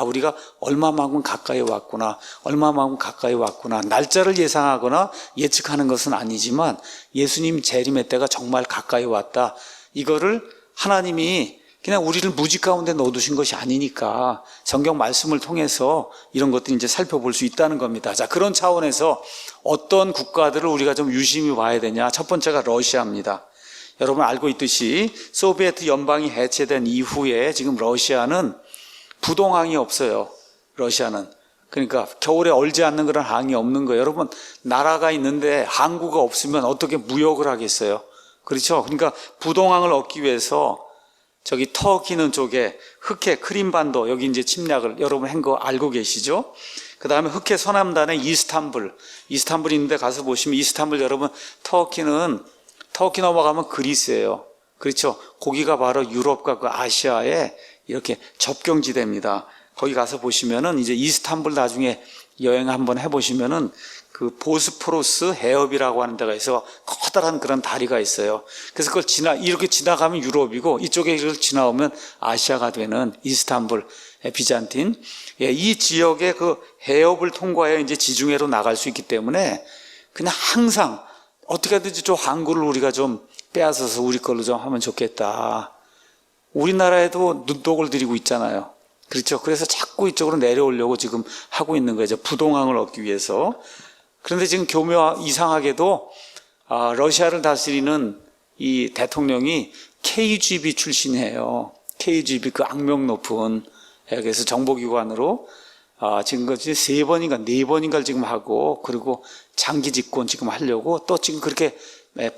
우리가 얼마만큼 가까이 왔구나, 얼마만큼 가까이 왔구나. 날짜를 예상하거나 예측하는 것은 아니지만 예수님 재림의 때가 정말 가까이 왔다. 이거를 하나님이 그냥 우리를 무지 가운데 넣어두신 것이 아니니까 성경 말씀을 통해서 이런 것들을 이제 살펴볼 수 있다는 겁니다. 자, 그런 차원에서 어떤 국가들을 우리가 좀 유심히 봐야 되냐. 첫 번째가 러시아입니다. 여러분 알고 있듯이 소비에트 연방이 해체된 이후에 지금 러시아는 부동항이 없어요. 러시아는. 그러니까 겨울에 얼지 않는 그런 항이 없는 거예요. 여러분, 나라가 있는데 항구가 없으면 어떻게 무역을 하겠어요? 그렇죠? 그러니까 부동항을 얻기 위해서 저기 터키는 쪽에 흑해 크림반도 여기 이제 침략을 여러분 한 거 알고 계시죠? 그 다음에 흑해 서남단의 이스탄불 있는데 가서 보시면 이스탄불, 여러분 터키 넘어가면 그리스예요. 그렇죠? 거기가 바로 유럽과 그 아시아의 이렇게 접경지대입니다. 거기 가서 보시면은 이제 이스탄불 나중에 여행 한번 해보시면은 그 보스포러스 해협이라고 하는 데가 있어 커다란 그런 다리가 있어요. 그래서 그걸 이렇게 지나가면 유럽이고 이쪽에 이걸 지나오면 아시아가 되는 이스탄불, 비잔틴. 이 지역의 그 해협을 통과해야 이제 지중해로 나갈 수 있기 때문에 그냥 항상 어떻게 하든지 저 항구를 우리가 좀 빼앗아서 우리 걸로 좀 하면 좋겠다. 우리나라에도 눈독을 들이고 있잖아요. 그렇죠? 그래서 자꾸 이쪽으로 내려오려고 지금 하고 있는 거죠. 부동항을 얻기 위해서. 그런데 지금 이상하게도 러시아를 다스리는 이 대통령이 KGB 출신이에요. KGB 그 악명 높은. 그래서 정보기관으로 지금까지 3번인가 4번인가를 지금 하고, 그리고 장기 집권 지금 하려고 또 지금 그렇게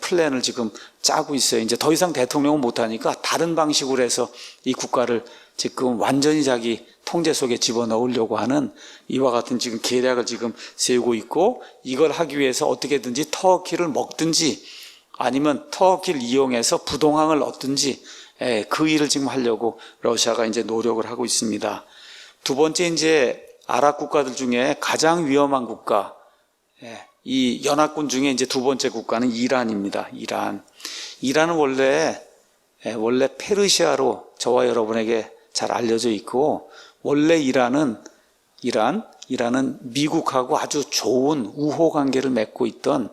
플랜을 지금 짜고 있어요. 이제 더 이상 대통령은 못하니까 다른 방식으로 해서 이 국가를 지금 완전히 자기 통제 속에 집어넣으려고 하는 이와 같은 지금 계략을 지금 세우고 있고, 이걸 하기 위해서 어떻게든지 터키를 먹든지 아니면 터키를 이용해서 부동항을 얻든지 그 일을 지금 하려고 러시아가 이제 노력을 하고 있습니다. 두 번째, 이제 아랍 국가들 중에 가장 위험한 국가, 이 연합군 중에 이제 두 번째 국가는 이란입니다. 이란은 원래 페르시아로 저와 여러분에게 잘 알려져 있고, 원래 이란은 미국하고 아주 좋은 우호 관계를 맺고 있던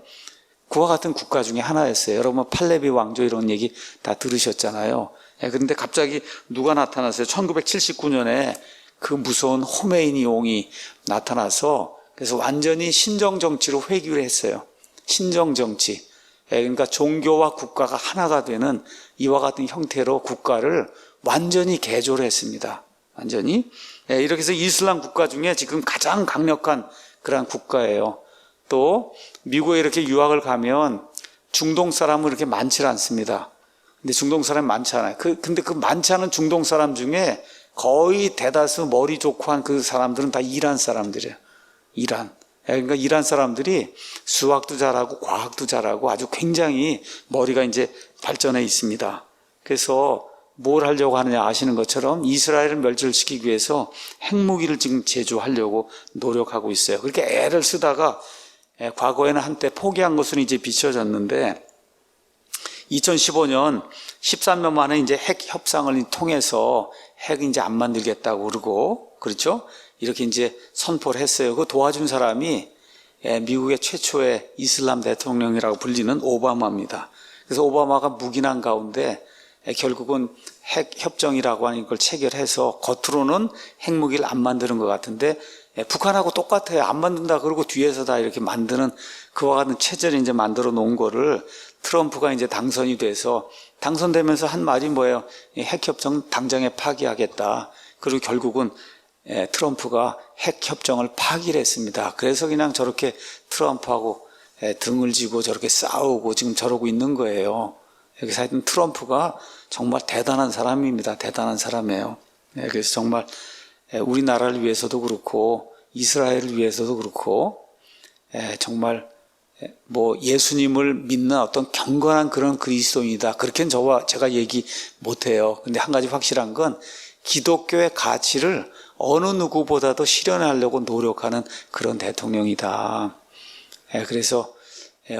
그와 같은 국가 중에 하나였어요. 여러분 팔레비 왕조 이런 얘기 다 들으셨잖아요. 그런데 갑자기 누가 나타났어요? 1979년에 그 무서운 호메이니 용이 나타나서, 그래서 완전히 신정정치로 회귀를 했어요. 신정정치. 그러니까 종교와 국가가 하나가 되는 이와 같은 형태로 국가를 완전히 개조를 했습니다. 완전히. 이렇게 해서 이슬람 국가 중에 지금 가장 강력한 그런 국가예요. 또 미국에 이렇게 유학을 가면 중동 사람은 그렇게 많지 않습니다. 근데 중동 사람이 많지 않아요. 근데 그 많지 않은 중동 사람 중에 거의 대다수 머리 좋고 한 그 사람들은 다 이란 사람들이에요. 이란. 그러니까 이란 사람들이 수학도 잘하고 과학도 잘하고 아주 굉장히 머리가 이제 발전해 있습니다. 그래서 뭘 하려고 하느냐 아시는 것처럼 이스라엘을 멸절시키기 위해서 핵무기를 지금 제조하려고 노력하고 있어요. 그렇게 애를 쓰다가 과거에는 한때 포기한 것으로 이제 비춰졌는데 2015년 13년 만에 이제 핵 협상을 통해서 핵 이제 안 만들겠다고 그러고, 그렇죠? 이렇게 이제 선포를 했어요. 그 도와준 사람이 미국의 최초의 이슬람 대통령이라고 불리는 오바마입니다. 그래서 오바마가 묵인한 가운데 결국은 핵 협정이라고 하는 걸 체결해서 겉으로는 핵무기를 안 만드는 것 같은데 북한하고 똑같아요. 안 만든다 그러고 뒤에서 다 이렇게 만드는 그와 같은 체제를 이제 만들어 놓은 거를 트럼프가 이제 당선이 돼서 당선되면서 한 말이 뭐예요? 핵협정 당장에 파기하겠다. 그리고 결국은 트럼프가 핵협정을 파기를 했습니다. 그래서 그냥 저렇게 트럼프하고 등을 지고 저렇게 싸우고 지금 저러고 있는 거예요. 그래서 하여튼 트럼프가 정말 대단한 사람입니다. 대단한 사람이에요. 그래서 정말 우리나라를 위해서도 그렇고 이스라엘을 위해서도 그렇고 정말 뭐 예수님을 믿는 어떤 경건한 그런 그리스도인이다. 그렇게는 제가 얘기 못해요. 근데 한 가지 확실한 건 기독교의 가치를 어느 누구보다도 실현하려고 노력하는 그런 대통령이다. 그래서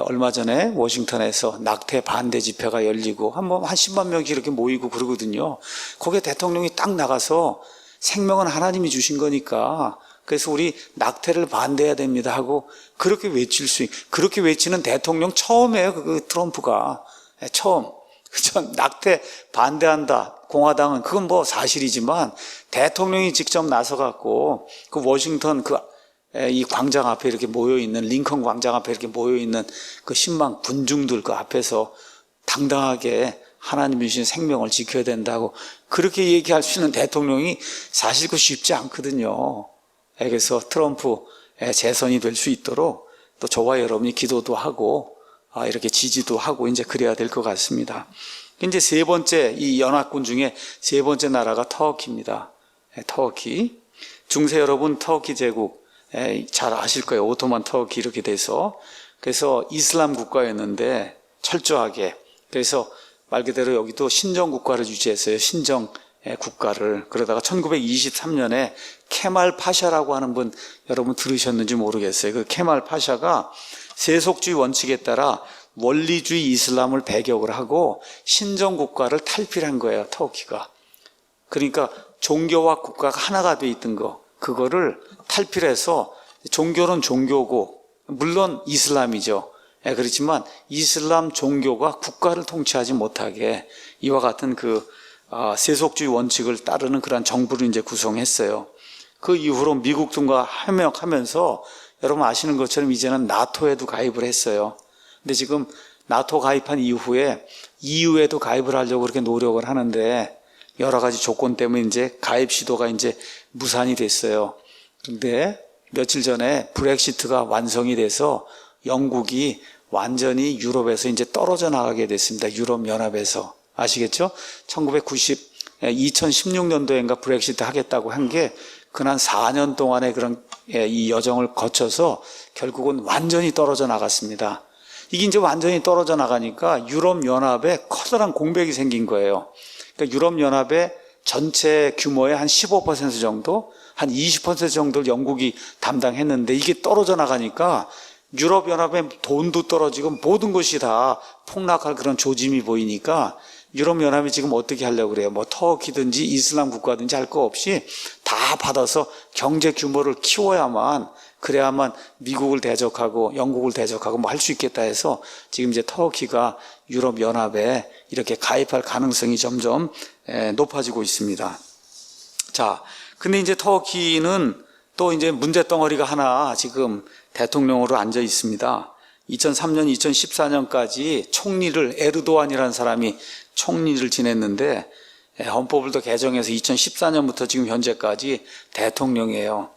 얼마 전에 워싱턴에서 낙태 반대 집회가 열리고 한 10만 명이 이렇게 모이고 그러거든요. 거기에 대통령이 딱 나가서 생명은 하나님이 주신 거니까 그래서 우리 낙태를 반대해야 됩니다 하고 그렇게 그렇게 외치는 대통령 처음이에요. 그 트럼프가. 처음. 그죠? 낙태 반대한다. 공화당은 그건 뭐 사실이지만 대통령이 직접 나서갖고 그 워싱턴 이 광장 앞에 이렇게 모여있는 링컨 광장 앞에 이렇게 모여있는 그 10만 군중들 그 앞에서 당당하게 하나님이 주신 생명을 지켜야 된다고 그렇게 얘기할 수 있는 대통령이 사실 그 쉽지 않거든요. 그래서 트럼프 재선이 될 수 있도록 또 저와 여러분이 기도도 하고 이렇게 지지도 하고 이제 그래야 될 것 같습니다. 이제 세 번째 이 연합군 중에 세 번째 나라가 터키입니다. 터키. 중세 여러분 터키 제국 잘 아실 거예요. 오토만 터키 이렇게 돼서 그래서 이슬람 국가였는데 철저하게 그래서 말 그대로 여기도 신정 국가를 유지했어요. 신정 국가를. 그러다가 1923년에 케말 파샤라고 하는 분 여러분 들으셨는지 모르겠어요. 그 케말 파샤가 세속주의 원칙에 따라 원리주의 이슬람을 배격을 하고 신정 국가를 탈피한 거예요. 터키가. 그러니까 종교와 국가가 하나가 돼 있던 거 그거를 탈피해서 종교는 종교고 물론 이슬람이죠. 그렇지만 이슬람 종교가 국가를 통치하지 못하게 이와 같은 세속주의 원칙을 따르는 그러한 정부를 이제 구성했어요. 그 이후로 미국 등과 협력하면서 여러분 아시는 것처럼 이제는 나토에도 가입을 했어요. 근데 지금 나토 가입한 이후에 EU에도 가입을 하려고 그렇게 노력을 하는데 여러 가지 조건 때문에 이제 가입 시도가 이제 무산이 됐어요. 그런데 며칠 전에 브렉시트가 완성이 돼서 영국이 완전히 유럽에서 이제 떨어져 나가게 됐습니다. 유럽연합에서. 아시겠죠? 2016년도인가 브렉시트 하겠다고 한 게 그난 4년 동안의 그런 이 여정을 거쳐서 결국은 완전히 떨어져 나갔습니다. 이게 이제 완전히 떨어져 나가니까 유럽연합에 커다란 공백이 생긴 거예요. 그러니까 유럽연합의 전체 규모의 한 15% 정도, 한 20% 정도를 영국이 담당했는데 이게 떨어져 나가니까 유럽연합의 돈도 떨어지고 모든 것이 다 폭락할 그런 조짐이 보이니까 유럽연합이 지금 어떻게 하려고 그래요? 뭐 터키든지 이슬람 국가든지 할 거 없이 다 받아서 경제 규모를 키워야만 그래야만 미국을 대적하고 영국을 대적하고 뭐 할 수 있겠다 해서 지금 이제 터키가 유럽연합에 이렇게 가입할 가능성이 점점 높아지고 있습니다. 자, 근데 이제 터키는 또 이제 문제덩어리가 하나 지금 대통령으로 앉아 있습니다. 2003년, 2014년까지 총리를 에르도안이라는 사람이 총리를 지냈는데 헌법을 더 개정해서 2014년부터 지금 현재까지 대통령이에요.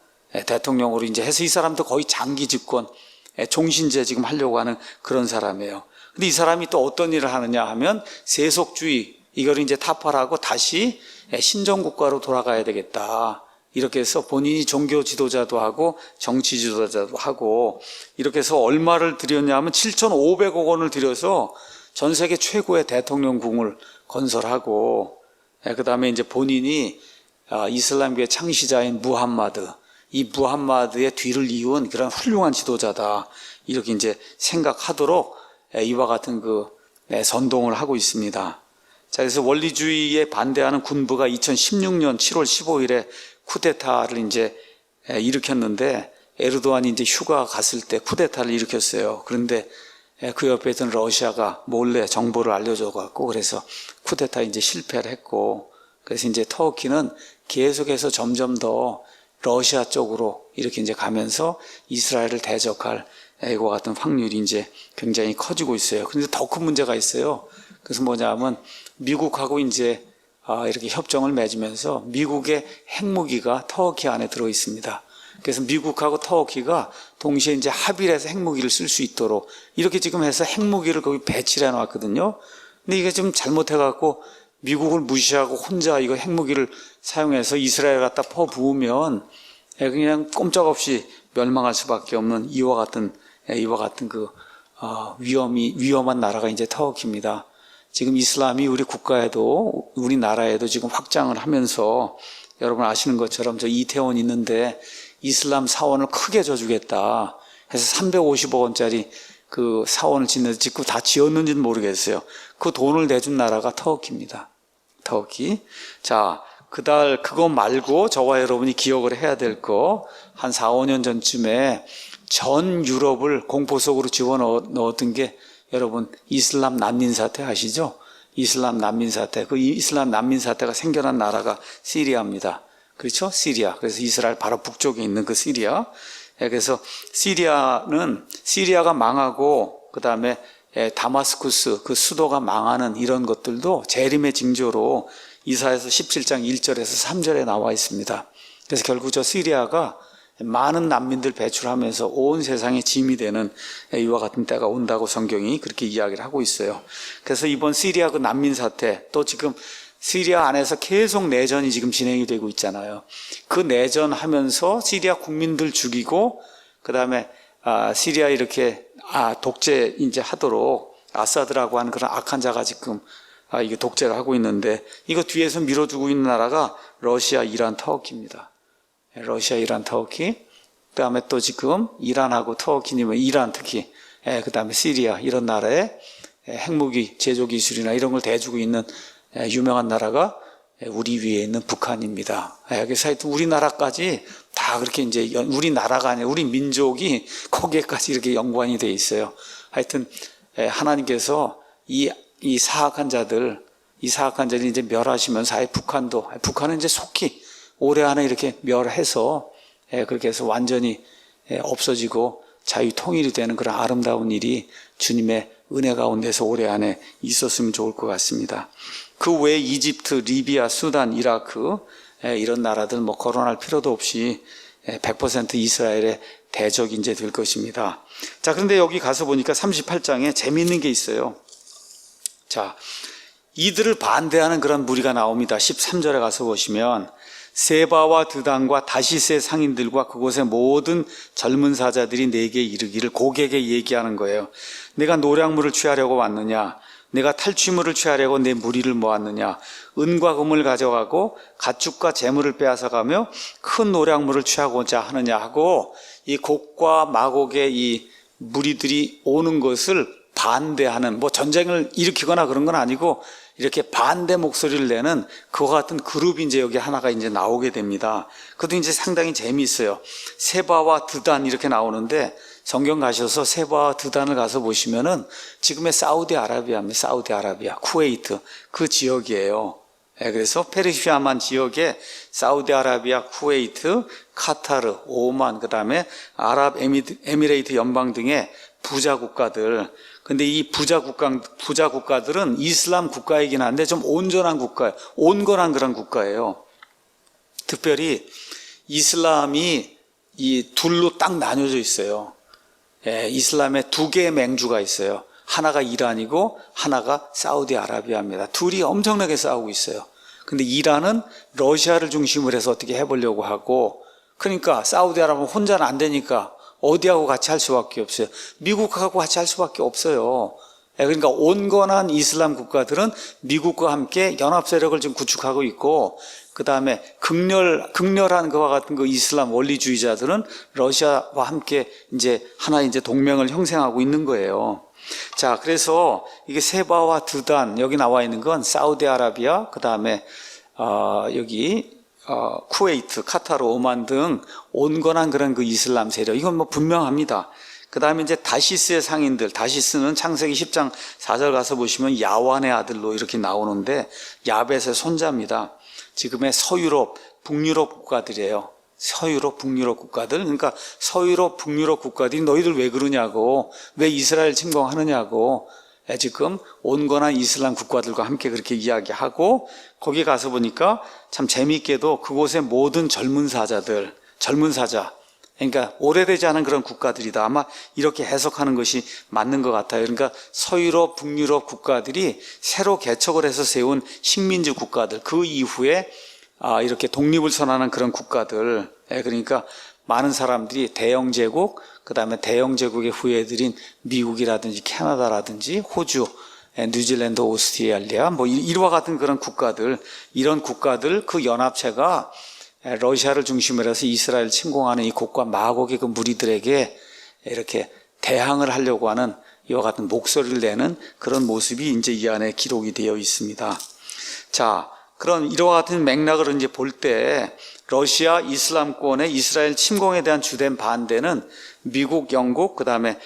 대통령으로 이제 해서 이 사람도 거의 장기 집권, 종신제 지금 하려고 하는 그런 사람이에요. 근데 이 사람이 또 어떤 일을 하느냐 하면 세속주의, 이걸 이제 타파하고 다시 신정국가로 돌아가야 되겠다. 이렇게 해서 본인이 종교 지도자도 하고 정치 지도자도 하고 이렇게 해서 얼마를 들였냐 하면 7,500억 원을 들여서 전 세계 최고의 대통령궁을 건설하고, 그 다음에 이제 본인이 이슬람교의 창시자인 무함마드, 이 무함마드의 뒤를 이은 그런 훌륭한 지도자다, 이렇게 이제 생각하도록 이와 같은 선동을 하고 있습니다. 자, 그래서 원리주의에 반대하는 군부가 2016년 7월 15일에 쿠데타를 이제 일으켰는데, 에르도안이 이제 휴가 갔을 때 쿠데타를 일으켰어요. 그런데 그 옆에 있던 러시아가 몰래 정보를 알려줘갖고, 그래서 쿠데타 이제 실패를 했고, 그래서 이제 터키는 계속해서 점점 더 러시아 쪽으로 이렇게 이제 가면서 이스라엘을 대적할 이와 같은 확률이 이제 굉장히 커지고 있어요. 그런데 더 큰 문제가 있어요. 그래서 뭐냐면 미국하고 이제 이렇게 협정을 맺으면서 미국의 핵무기가 터키 안에 들어 있습니다. 그래서 미국하고 터키가 동시에 이제 합의를 해서 핵무기를 쓸 수 있도록 이렇게 지금 해서 핵무기를 거기 배치를 해놨거든요. 근데 이게 좀 잘못해갖고 미국을 무시하고 혼자 이거 핵무기를 사용해서 이스라엘 갖다 퍼부으면 그냥 꼼짝없이 멸망할 수밖에 없는 이와 같은 위험한 나라가 이제 터키입니다. 지금 이슬람이 우리 국가에도 우리나라에도 지금 확장을 하면서 여러분 아시는 것처럼 저 이태원 있는데 이슬람 사원을 크게 져주겠다 해서 350억 원짜리 그 사원을 짓는데 짓고 다 지었는지는 모르겠어요. 그 돈을 내준 나라가 터키입니다. 터키. 자, 그거 말고 저와 여러분이 기억을 해야 될 거, 한 4, 5년 전쯤에 전 유럽을 공포 속으로 집어넣었던 게 여러분 이슬람 난민 사태 아시죠? 이슬람 난민 사태. 그 이슬람 난민 사태가 생겨난 나라가 시리아입니다. 그렇죠? 시리아. 그래서 이스라엘 바로 북쪽에 있는 그 시리아. 그래서 시리아가 망하고 그 다음에 다마스쿠스 그 수도가 망하는 이런 것들도 재림의 징조로 이사야서 17장 1절에서 3절에 나와 있습니다. 그래서 결국 저 시리아가 많은 난민들 배출하면서 온 세상에 짐이 되는 이와 같은 때가 온다고 성경이 그렇게 이야기를 하고 있어요. 그래서 이번 시리아 그 난민 사태, 또 지금 시리아 안에서 계속 내전이 지금 진행이 되고 있잖아요. 그 내전하면서 시리아 국민들 죽이고 그 다음에 시리아 이렇게 독재 이제 하도록 아사드라고 하는 그런 악한 자가 지금 이게 독재를 하고 있는데, 이거 뒤에서 밀어주고 있는 나라가 러시아, 이란, 터키입니다. 러시아, 이란, 터키. 그 다음에 또 지금 이란하고 터키니면 이란 특히, 그 다음에 시리아 이런 나라에 핵무기 제조 기술이나 이런 걸 대주고 있는 유명한 나라가 우리 위에 있는 북한입니다. 그래서 하여튼 우리나라까지 다 그렇게 이제 우리나라가 아니라 우리 민족이 거기에까지 이렇게 연관이 돼 있어요. 하여튼 하나님께서 이 사악한 자들이 이제 멸하시면서 북한은 이제 속히 올해 안에 이렇게 멸해서 그렇게 해서 완전히 없어지고 자유 통일이 되는 그런 아름다운 일이 주님의 은혜 가운데서 올해 안에 있었으면 좋을 것 같습니다. 그 외에 이집트, 리비아, 수단, 이라크 이런 나라들 뭐 거론할 필요도 없이 100% 이스라엘의 대적이 이제 될 것입니다. 자, 그런데 여기 가서 보니까 38장에 재미있는 게 있어요. 자, 이들을 반대하는 그런 무리가 나옵니다. 13절에 가서 보시면 세바와 드단과 다시스의 상인들과 그곳의 모든 젊은 사자들이 내게 이르기를, 고객에게 얘기하는 거예요. 내가 노략물을 취하려고 왔느냐? 내가 탈취물을 취하려고 내 무리를 모았느냐? 은과 금을 가져가고 가축과 재물을 빼앗아가며 큰 노략물을 취하고자 하느냐 하고, 이 곡과 마곡의 이 무리들이 오는 것을 반대하는, 뭐 전쟁을 일으키거나 그런 건 아니고 이렇게 반대 목소리를 내는 그와 같은 그룹이 이제 여기 하나가 이제 나오게 됩니다. 그것도 이제 상당히 재미있어요. 세바와 드단 이렇게 나오는데, 성경 가셔서 세바와 드단을 가서 보시면은 지금의 사우디아라비아, 쿠웨이트 그 지역이에요. 그래서 페르시아만 지역에 사우디아라비아, 쿠웨이트, 카타르, 오만, 그 다음에 아랍에미레이트 연방 등의 부자 국가들. 근데 이 부자 국가들은 이슬람 국가이긴 한데 좀 온전한 그런 국가예요. 특별히 이슬람이 이 둘로 딱 나뉘어져 있어요. 이슬람에 두 개의 맹주가 있어요. 하나가 이란이고 하나가 사우디아라비아입니다. 둘이 엄청나게 싸우고 있어요. 근데 이란은 러시아를 중심으로 해서 어떻게 해보려고 하고, 그러니까 사우디아라비아 혼자는 안 되니까 어디하고 같이 할 수밖에 없어요. 미국하고 같이 할 수밖에 없어요. 그러니까 온건한 이슬람 국가들은 미국과 함께 연합 세력을 지금 구축하고 있고, 그 다음에 극렬한 그와 같은 그 이슬람 원리주의자들은 러시아와 함께 이제 하나 이제 동맹을 형성하고 있는 거예요. 자, 그래서 이게 세바와 드단, 여기 나와 있는 건 사우디아라비아, 그 다음에 쿠웨이트, 카타르, 오만 등 온건한 그런 그 이슬람 세력, 이건 뭐 분명합니다. 그 다음에 이제 다시스의 상인들, 다시스는 창세기 10장 4절 가서 보시면 야완의 아들로 이렇게 나오는데 야벳의 손자입니다. 지금의 서유럽, 북유럽 국가들이에요. 서유럽, 북유럽 국가들. 그러니까 서유럽, 북유럽 국가들이 너희들 왜 그러냐고, 왜 이스라엘 침공하느냐고, 지금 온건한 이슬람 국가들과 함께 그렇게 이야기하고, 거기 가서 보니까 참 재미있게도 그곳의 모든 젊은 사자, 그러니까 오래되지 않은 그런 국가들이다. 아마 이렇게 해석하는 것이 맞는 것 같아요. 그러니까 서유럽, 북유럽 국가들이 새로 개척을 해서 세운 식민지 국가들, 그 이후에 이렇게 독립을 선언하는 그런 국가들, 그러니까 많은 사람들이 대영제국, 그 다음에 대영제국의 후예들인 미국이라든지 캐나다라든지 호주, 뉴질랜드, 오스트레일리아, 뭐 이와 같은 그런 국가들, 이런 국가들 그 연합체가 러시아를 중심으로 해서 이스라엘 침공하는 이 곡과 마곡의 그 무리들에게 이렇게 대항을 하려고 하는 이와 같은 목소리를 내는 그런 모습이 이제 이 안에 기록이 되어 있습니다. 자, 그런 이와 같은 맥락을 이제 볼 때 러시아 이슬람권의 이스라엘 침공에 대한 주된 반대는 미국, 영국, 그 다음에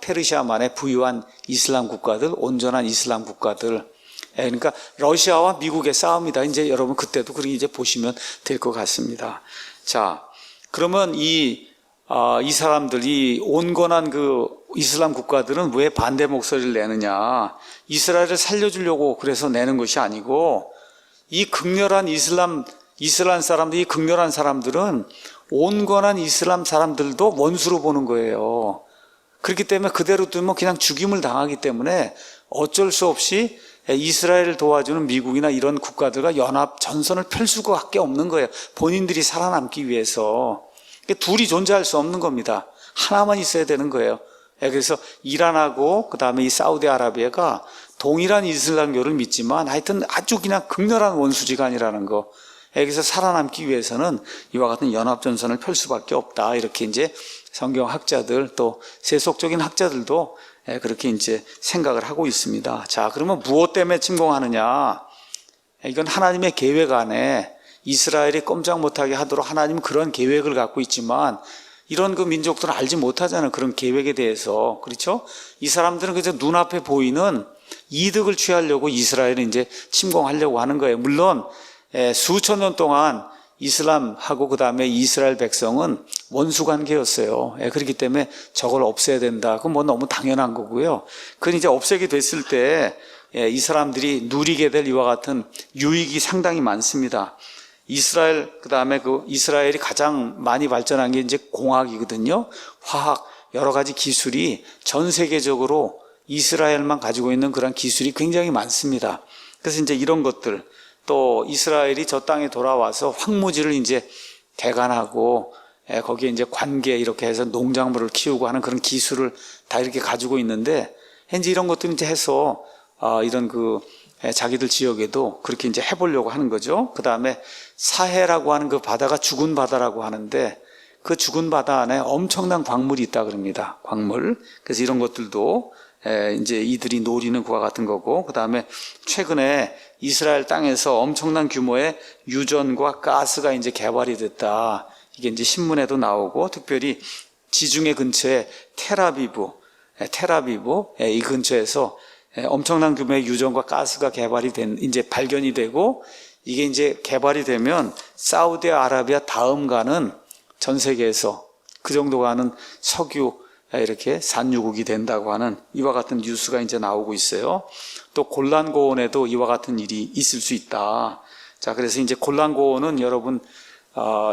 페르시아만의 부유한 이슬람 국가들, 온전한 이슬람 국가들, 그러니까 러시아와 미국의 싸움이다. 이제 여러분 그때도 그렇게 이제 보시면 될 것 같습니다. 자, 그러면 이 사람들, 이 온건한 그 이슬람 국가들은 왜 반대 목소리를 내느냐? 이스라엘을 살려주려고 그래서 내는 것이 아니고, 이 극렬한 이슬람 사람들, 이 극렬한 사람들은 온건한 이슬람 사람들도 원수로 보는 거예요. 그렇기 때문에 그대로 두면 그냥 죽임을 당하기 때문에 어쩔 수 없이 이스라엘을 도와주는 미국이나 이런 국가들과 연합 전선을 펼 수밖에 없는 거예요. 본인들이 살아남기 위해서. 둘이 존재할 수 없는 겁니다. 하나만 있어야 되는 거예요. 그래서 이란하고 그 다음에 이 사우디아라비아가 동일한 이슬람교를 믿지만 하여튼 아주 그냥 극렬한 원수지간이라는 거. 그래서 살아남기 위해서는 이와 같은 연합전선을 펼 수밖에 없다. 이렇게 이제 성경학자들 또 세속적인 학자들도 그렇게 이제 생각을 하고 있습니다. 자, 그러면 무엇 때문에 침공하느냐? 이건 하나님의 계획 안에 이스라엘이 꼼짝 못하게 하도록 하나님은 그런 계획을 갖고 있지만 이런 그 민족들은 알지 못하잖아요. 그런 계획에 대해서. 그렇죠? 이 사람들은 그저 눈앞에 보이는 이득을 취하려고 이스라엘을 이제 침공하려고 하는 거예요. 물론 수천 년 동안 이슬람하고 그 다음에 이스라엘 백성은 원수관계였어요. 그렇기 때문에 저걸 없애야 된다. 그건 뭐 너무 당연한 거고요. 그건 이제 없애게 됐을 때 이 사람들이 누리게 될 이와 같은 유익이 상당히 많습니다. 이스라엘, 그 다음에 그 이스라엘이 가장 많이 발전한 게 이제 공학이거든요. 화학, 여러 가지 기술이 전 세계적으로 이스라엘만 가지고 있는 그런 기술이 굉장히 많습니다. 그래서 이제 이런 것들, 또 이스라엘이 저 땅에 돌아와서 황무지를 이제 개간하고 거기에 이제 관계 이렇게 해서 농작물을 키우고 하는 그런 기술을 다 이렇게 가지고 있는데 현재 이런 것들 이제 해서 이런 그 자기들 지역에도 그렇게 이제 해보려고 하는 거죠. 그 다음에 사해라고 하는 그 바다가 죽은 바다라고 하는데 그 죽은 바다 안에 엄청난 광물이 있다 그럽니다. 광물. 그래서 이런 것들도 이제 이들이 노리는 그와 같은 거고, 그 다음에 최근에 이스라엘 땅에서 엄청난 규모의 유전과 가스가 이제 개발이 됐다. 이게 이제 신문에도 나오고, 특별히 지중해 근처에 테라비브 이 근처에서 엄청난 규모의 유전과 가스가 개발이 이제 발견이 되고, 이게 이제 개발이 되면 사우디아라비아 다음 가는 전 세계에서 그 정도 가는 석유 이렇게 산유국이 된다고 하는 이와 같은 뉴스가 이제 나오고 있어요. 또 골란 고원에도 이와 같은 일이 있을 수 있다. 자, 그래서 이제 골란 고원은 여러분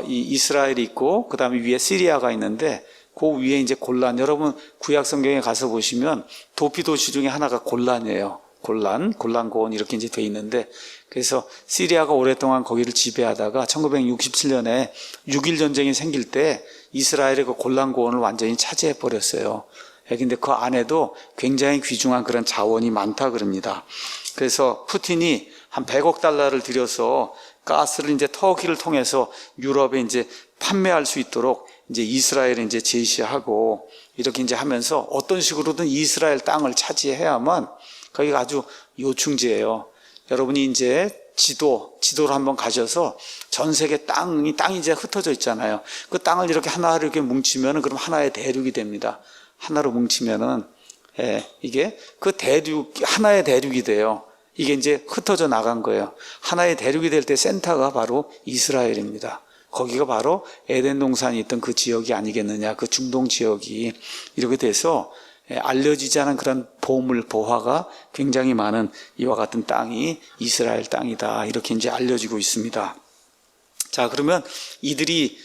이 이스라엘이 있고 그 다음에 위에 시리아가 있는데 그 위에 이제 골란, 여러분 구약 성경에 가서 보시면 도피 도시 중에 하나가 골란이에요. 골란 고원 이렇게 이제 돼 있는데, 그래서 시리아가 오랫동안 거기를 지배하다가 1967년에 6.1 전쟁이 생길 때 이스라엘의 그 골란 고원을 완전히 차지해 버렸어요. 근데 그 안에도 굉장히 귀중한 그런 자원이 많다 그럽니다. 그래서 푸틴이 한 100억 달러를 들여서 가스를 이제 터키를 통해서 유럽에 이제 판매할 수 있도록 이제 이스라엘에 이제 제시하고 이렇게 이제 하면서 어떤 식으로든 이스라엘 땅을 차지해야만, 거기가 아주 요충지예요. 여러분이 이제 지도를 한번 가셔서 전 세계 땅이 이제 흩어져 있잖아요. 그 땅을 이렇게 하나로 이렇게 뭉치면은 그럼 하나의 대륙이 됩니다. 하나로 뭉치면은, 이게 그 하나의 대륙이 돼요. 이게 이제 흩어져 나간 거예요. 하나의 대륙이 될 때 센터가 바로 이스라엘입니다. 거기가 바로 에덴 동산이 있던 그 지역이 아니겠느냐, 그 중동 지역이. 이렇게 돼서 알려지지 않은 그런 보화가 굉장히 많은 이와 같은 땅이 이스라엘 땅이다, 이렇게 이제 알려지고 있습니다. 자, 그러면 이들이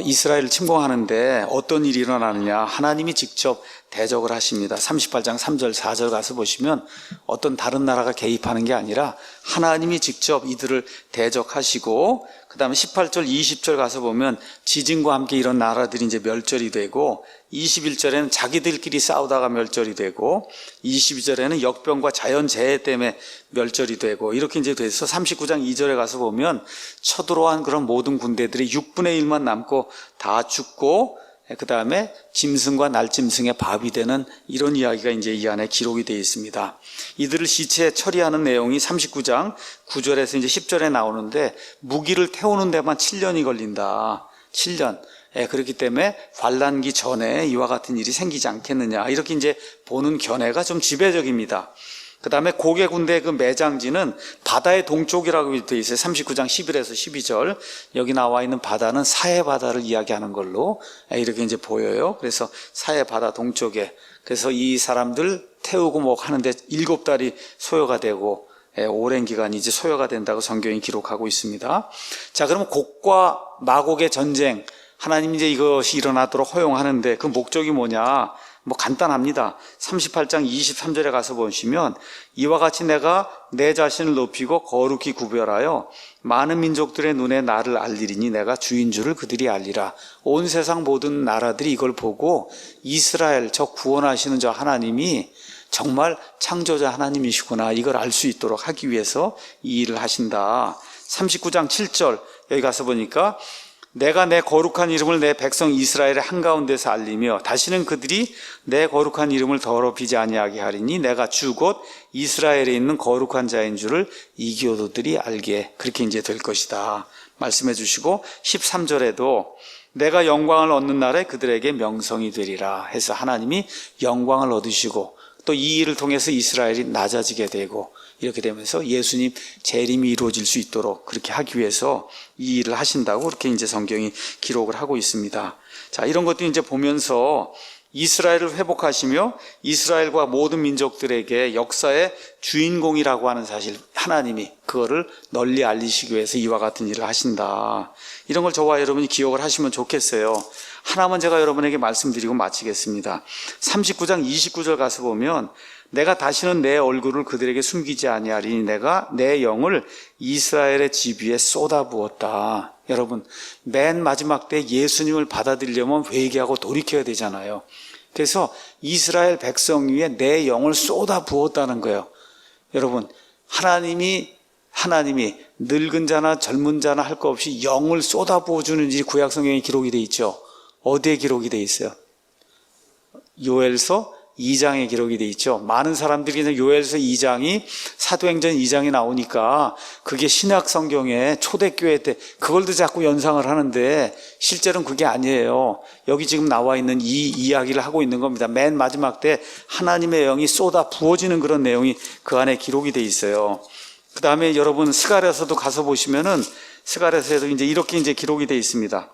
이스라엘을 침공하는데 어떤 일이 일어나느냐, 하나님이 직접 대적을 하십니다. 38장 3절 4절 가서 보시면 어떤 다른 나라가 개입하는 게 아니라 하나님이 직접 이들을 대적하시고, 그 다음에 18절 20절 가서 보면 지진과 함께 이런 나라들이 이제 멸절이 되고, 21절에는 자기들끼리 싸우다가 멸절이 되고, 22절에는 역병과 자연재해 때문에 멸절이 되고, 이렇게 이제 돼서 39장 2절에 가서 보면 쳐들어온 그런 모든 군대들이 6분의 1만 남고 다 죽고, 그 다음에 짐승과 날짐승의 밥이 되는 이런 이야기가 이제 이 안에 기록이 되어 있습니다. 이들을 시체 처리하는 내용이 39장 9절에서 이제 10절에 나오는데, 무기를 태우는 데만 7년이 걸린다. 7년. 그렇기 때문에 환란기 전에 이와 같은 일이 생기지 않겠느냐, 이렇게 이제 보는 견해가 좀 지배적입니다. 그 다음에 고개 군대의 그 매장지는 바다의 동쪽이라고 되어 있어요. 39장 11에서 12절. 여기 나와 있는 바다는 사해 바다를 이야기하는 걸로 이렇게 이제 보여요. 그래서 사해 바다 동쪽에, 그래서 이 사람들 태우고 뭐 하는데 7달이 소요가 되고, 오랜 기간이 이제 소요가 된다고 성경이 기록하고 있습니다. 자, 그러면 곡과 마곡의 전쟁, 하나님이 이제 이것이 일어나도록 허용하는데 그 목적이 뭐냐? 뭐 간단합니다. 38장 23절에 가서 보시면, 이와 같이 내가 내 자신을 높이고 거룩히 구별하여 많은 민족들의 눈에 나를 알리리니 내가 주인 줄을 그들이 알리라. 온 세상 모든 나라들이 이걸 보고 이스라엘, 저 구원하시는 저 하나님이 정말 창조자 하나님이시구나, 이걸 알 수 있도록 하기 위해서 이 일을 하신다. 39장 7절 여기 가서 보니까, 내가 내 거룩한 이름을 내 백성 이스라엘의 한가운데서 알리며 다시는 그들이 내 거룩한 이름을 더럽히지 아니하게 하리니 내가 주 곧 이스라엘에 있는 거룩한 자인 줄을 이 교도들이 알게, 그렇게 이제 될 것이다 말씀해 주시고, 13절에도 내가 영광을 얻는 날에 그들에게 명성이 되리라 해서 하나님이 영광을 얻으시고, 또 이 일을 통해서 이스라엘이 낮아지게 되고, 이렇게 되면서 예수님 재림이 이루어질 수 있도록 그렇게 하기 위해서 이 일을 하신다고 그렇게 이제 성경이 기록을 하고 있습니다. 자, 이런 것도 이제 보면서 이스라엘을 회복하시며 이스라엘과 모든 민족들에게 역사의 주인공이라고 하는 사실, 하나님이 그거를 널리 알리시기 위해서 이와 같은 일을 하신다. 이런 걸 저와 여러분이 기억을 하시면 좋겠어요. 하나만 제가 여러분에게 말씀드리고 마치겠습니다. 39장 29절 가서 보면, 내가 다시는 내 얼굴을 그들에게 숨기지 아니하리니 내가 내 영을 이스라엘의 집 위에 쏟아부었다. 여러분, 맨 마지막 때 예수님을 받아들이려면 회개하고 돌이켜야 되잖아요. 그래서 이스라엘 백성 위에 내 영을 쏟아부었다는 거예요. 여러분, 하나님이 늙은 자나 젊은 자나 할 것 없이 영을 쏟아부어주는 일이 구약 성경에 기록이 돼 있죠. 어디에 기록이 돼 있어요? 요엘서 2장에 기록이 돼 있죠. 많은 사람들이 그냥 요엘서 2장이 사도행전 2장이 나오니까 그게 신약 성경에 초대교회 때 그걸도 자꾸 연상을 하는데, 실제로는 그게 아니에요. 여기 지금 나와 있는 이 이야기를 하고 있는 겁니다. 맨 마지막 때 하나님의 영이 쏟아 부어지는 그런 내용이 그 안에 기록이 돼 있어요. 그 다음에 여러분 스가랴서도 가서 보시면은 스가랴서에도 이제 이렇게 이제 기록이 돼 있습니다.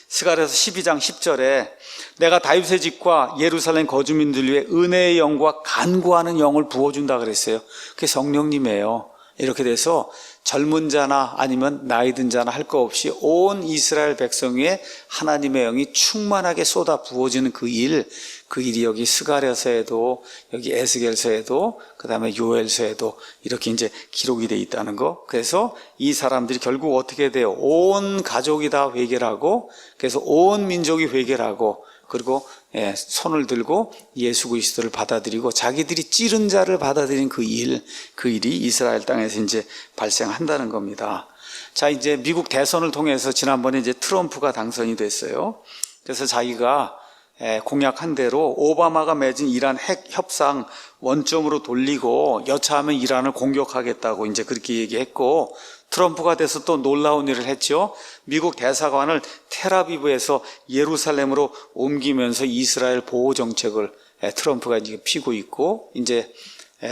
스가랴서 12장 10절에 내가 다윗의 집과 예루살렘 거주민들 위해 은혜의 영과 간구하는 영을 부어준다 그랬어요. 그게 성령님이에요. 이렇게 돼서 젊은 자나 아니면 나이 든 자나 할 거 없이 온 이스라엘 백성 위에 하나님의 영이 충만하게 쏟아 부어지는 그 일이 여기 스가랴서에도 여기 에스겔서에도 그다음에 요엘서에도 이렇게 이제 기록이 돼 있다는 거. 그래서 이 사람들이 결국 어떻게 돼요? 온 가족이 다 회개를 하고, 그래서 온 민족이 회개를 하고, 그리고 손을 들고 예수 그리스도를 받아들이고 자기들이 찌른 자를 받아들인 그 일이 이스라엘 땅에서 이제 발생한다는 겁니다. 자, 이제 미국 대선을 통해서 지난번에 이제 트럼프가 당선이 됐어요. 그래서 자기가 공약한 대로 오바마가 맺은 이란 핵 협상 원점으로 돌리고 여차하면 이란을 공격하겠다고 이제 그렇게 얘기했고, 트럼프가 돼서 또 놀라운 일을 했죠. 미국 대사관을 텔아비브에서 예루살렘으로 옮기면서 이스라엘 보호 정책을 트럼프가 이제 피고 있고, 이제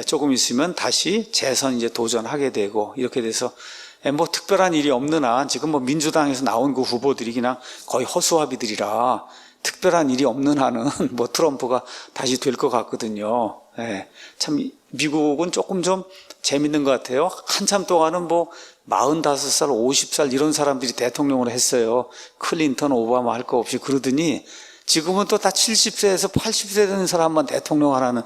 조금 있으면 다시 재선 이제 도전하게 되고, 이렇게 돼서 뭐 특별한 일이 없는 한 지금 뭐 민주당에서 나온 그 후보들이 그냥 거의 허수아비들이라 특별한 일이 없는 한은 뭐 트럼프가 다시 될 것 같거든요. 참 미국은 조금 좀 재밌는 것 같아요. 한참 동안은 뭐 45살, 50살 이런 사람들이 대통령을 했어요. 클린턴, 오바마 할 거 없이. 그러더니 지금은 또 다 70세에서 80세 되는 사람만 대통령 하라는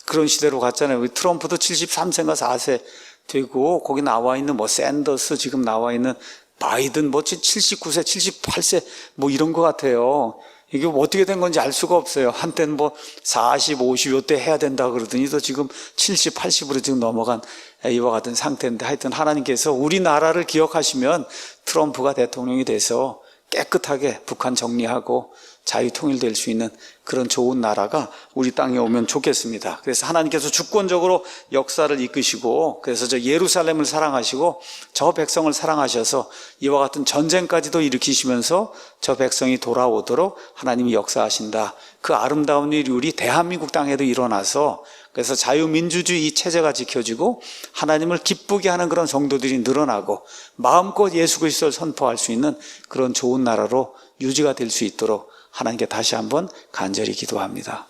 그런 시대로 갔잖아요. 트럼프도 73세인가 4세 되고, 거기 나와 있는 뭐 샌더스, 지금 나와 있는 바이든 뭐 79세, 78세 뭐 이런 것 같아요. 이게 어떻게 된 건지 알 수가 없어요. 한때는 뭐 40, 50 요때 해야 된다 그러더니 또 지금 70, 80으로 지금 넘어간 이와 같은 상태인데, 하여튼 하나님께서 우리나라를 기억하시면 트럼프가 대통령이 돼서 깨끗하게 북한 정리하고 자유 통일될 수 있는 그런 좋은 나라가 우리 땅에 오면 좋겠습니다. 그래서 하나님께서 주권적으로 역사를 이끄시고, 그래서 저 예루살렘을 사랑하시고 저 백성을 사랑하셔서 이와 같은 전쟁까지도 일으키시면서 저 백성이 돌아오도록 하나님이 역사하신다. 그 아름다운 일이 우리 대한민국 땅에도 일어나서, 그래서 자유민주주의 체제가 지켜지고 하나님을 기쁘게 하는 그런 성도들이 늘어나고 마음껏 예수 그리스도를 선포할 수 있는 그런 좋은 나라로 유지가 될 수 있도록 하나님께 다시 한번 간절히 기도합니다.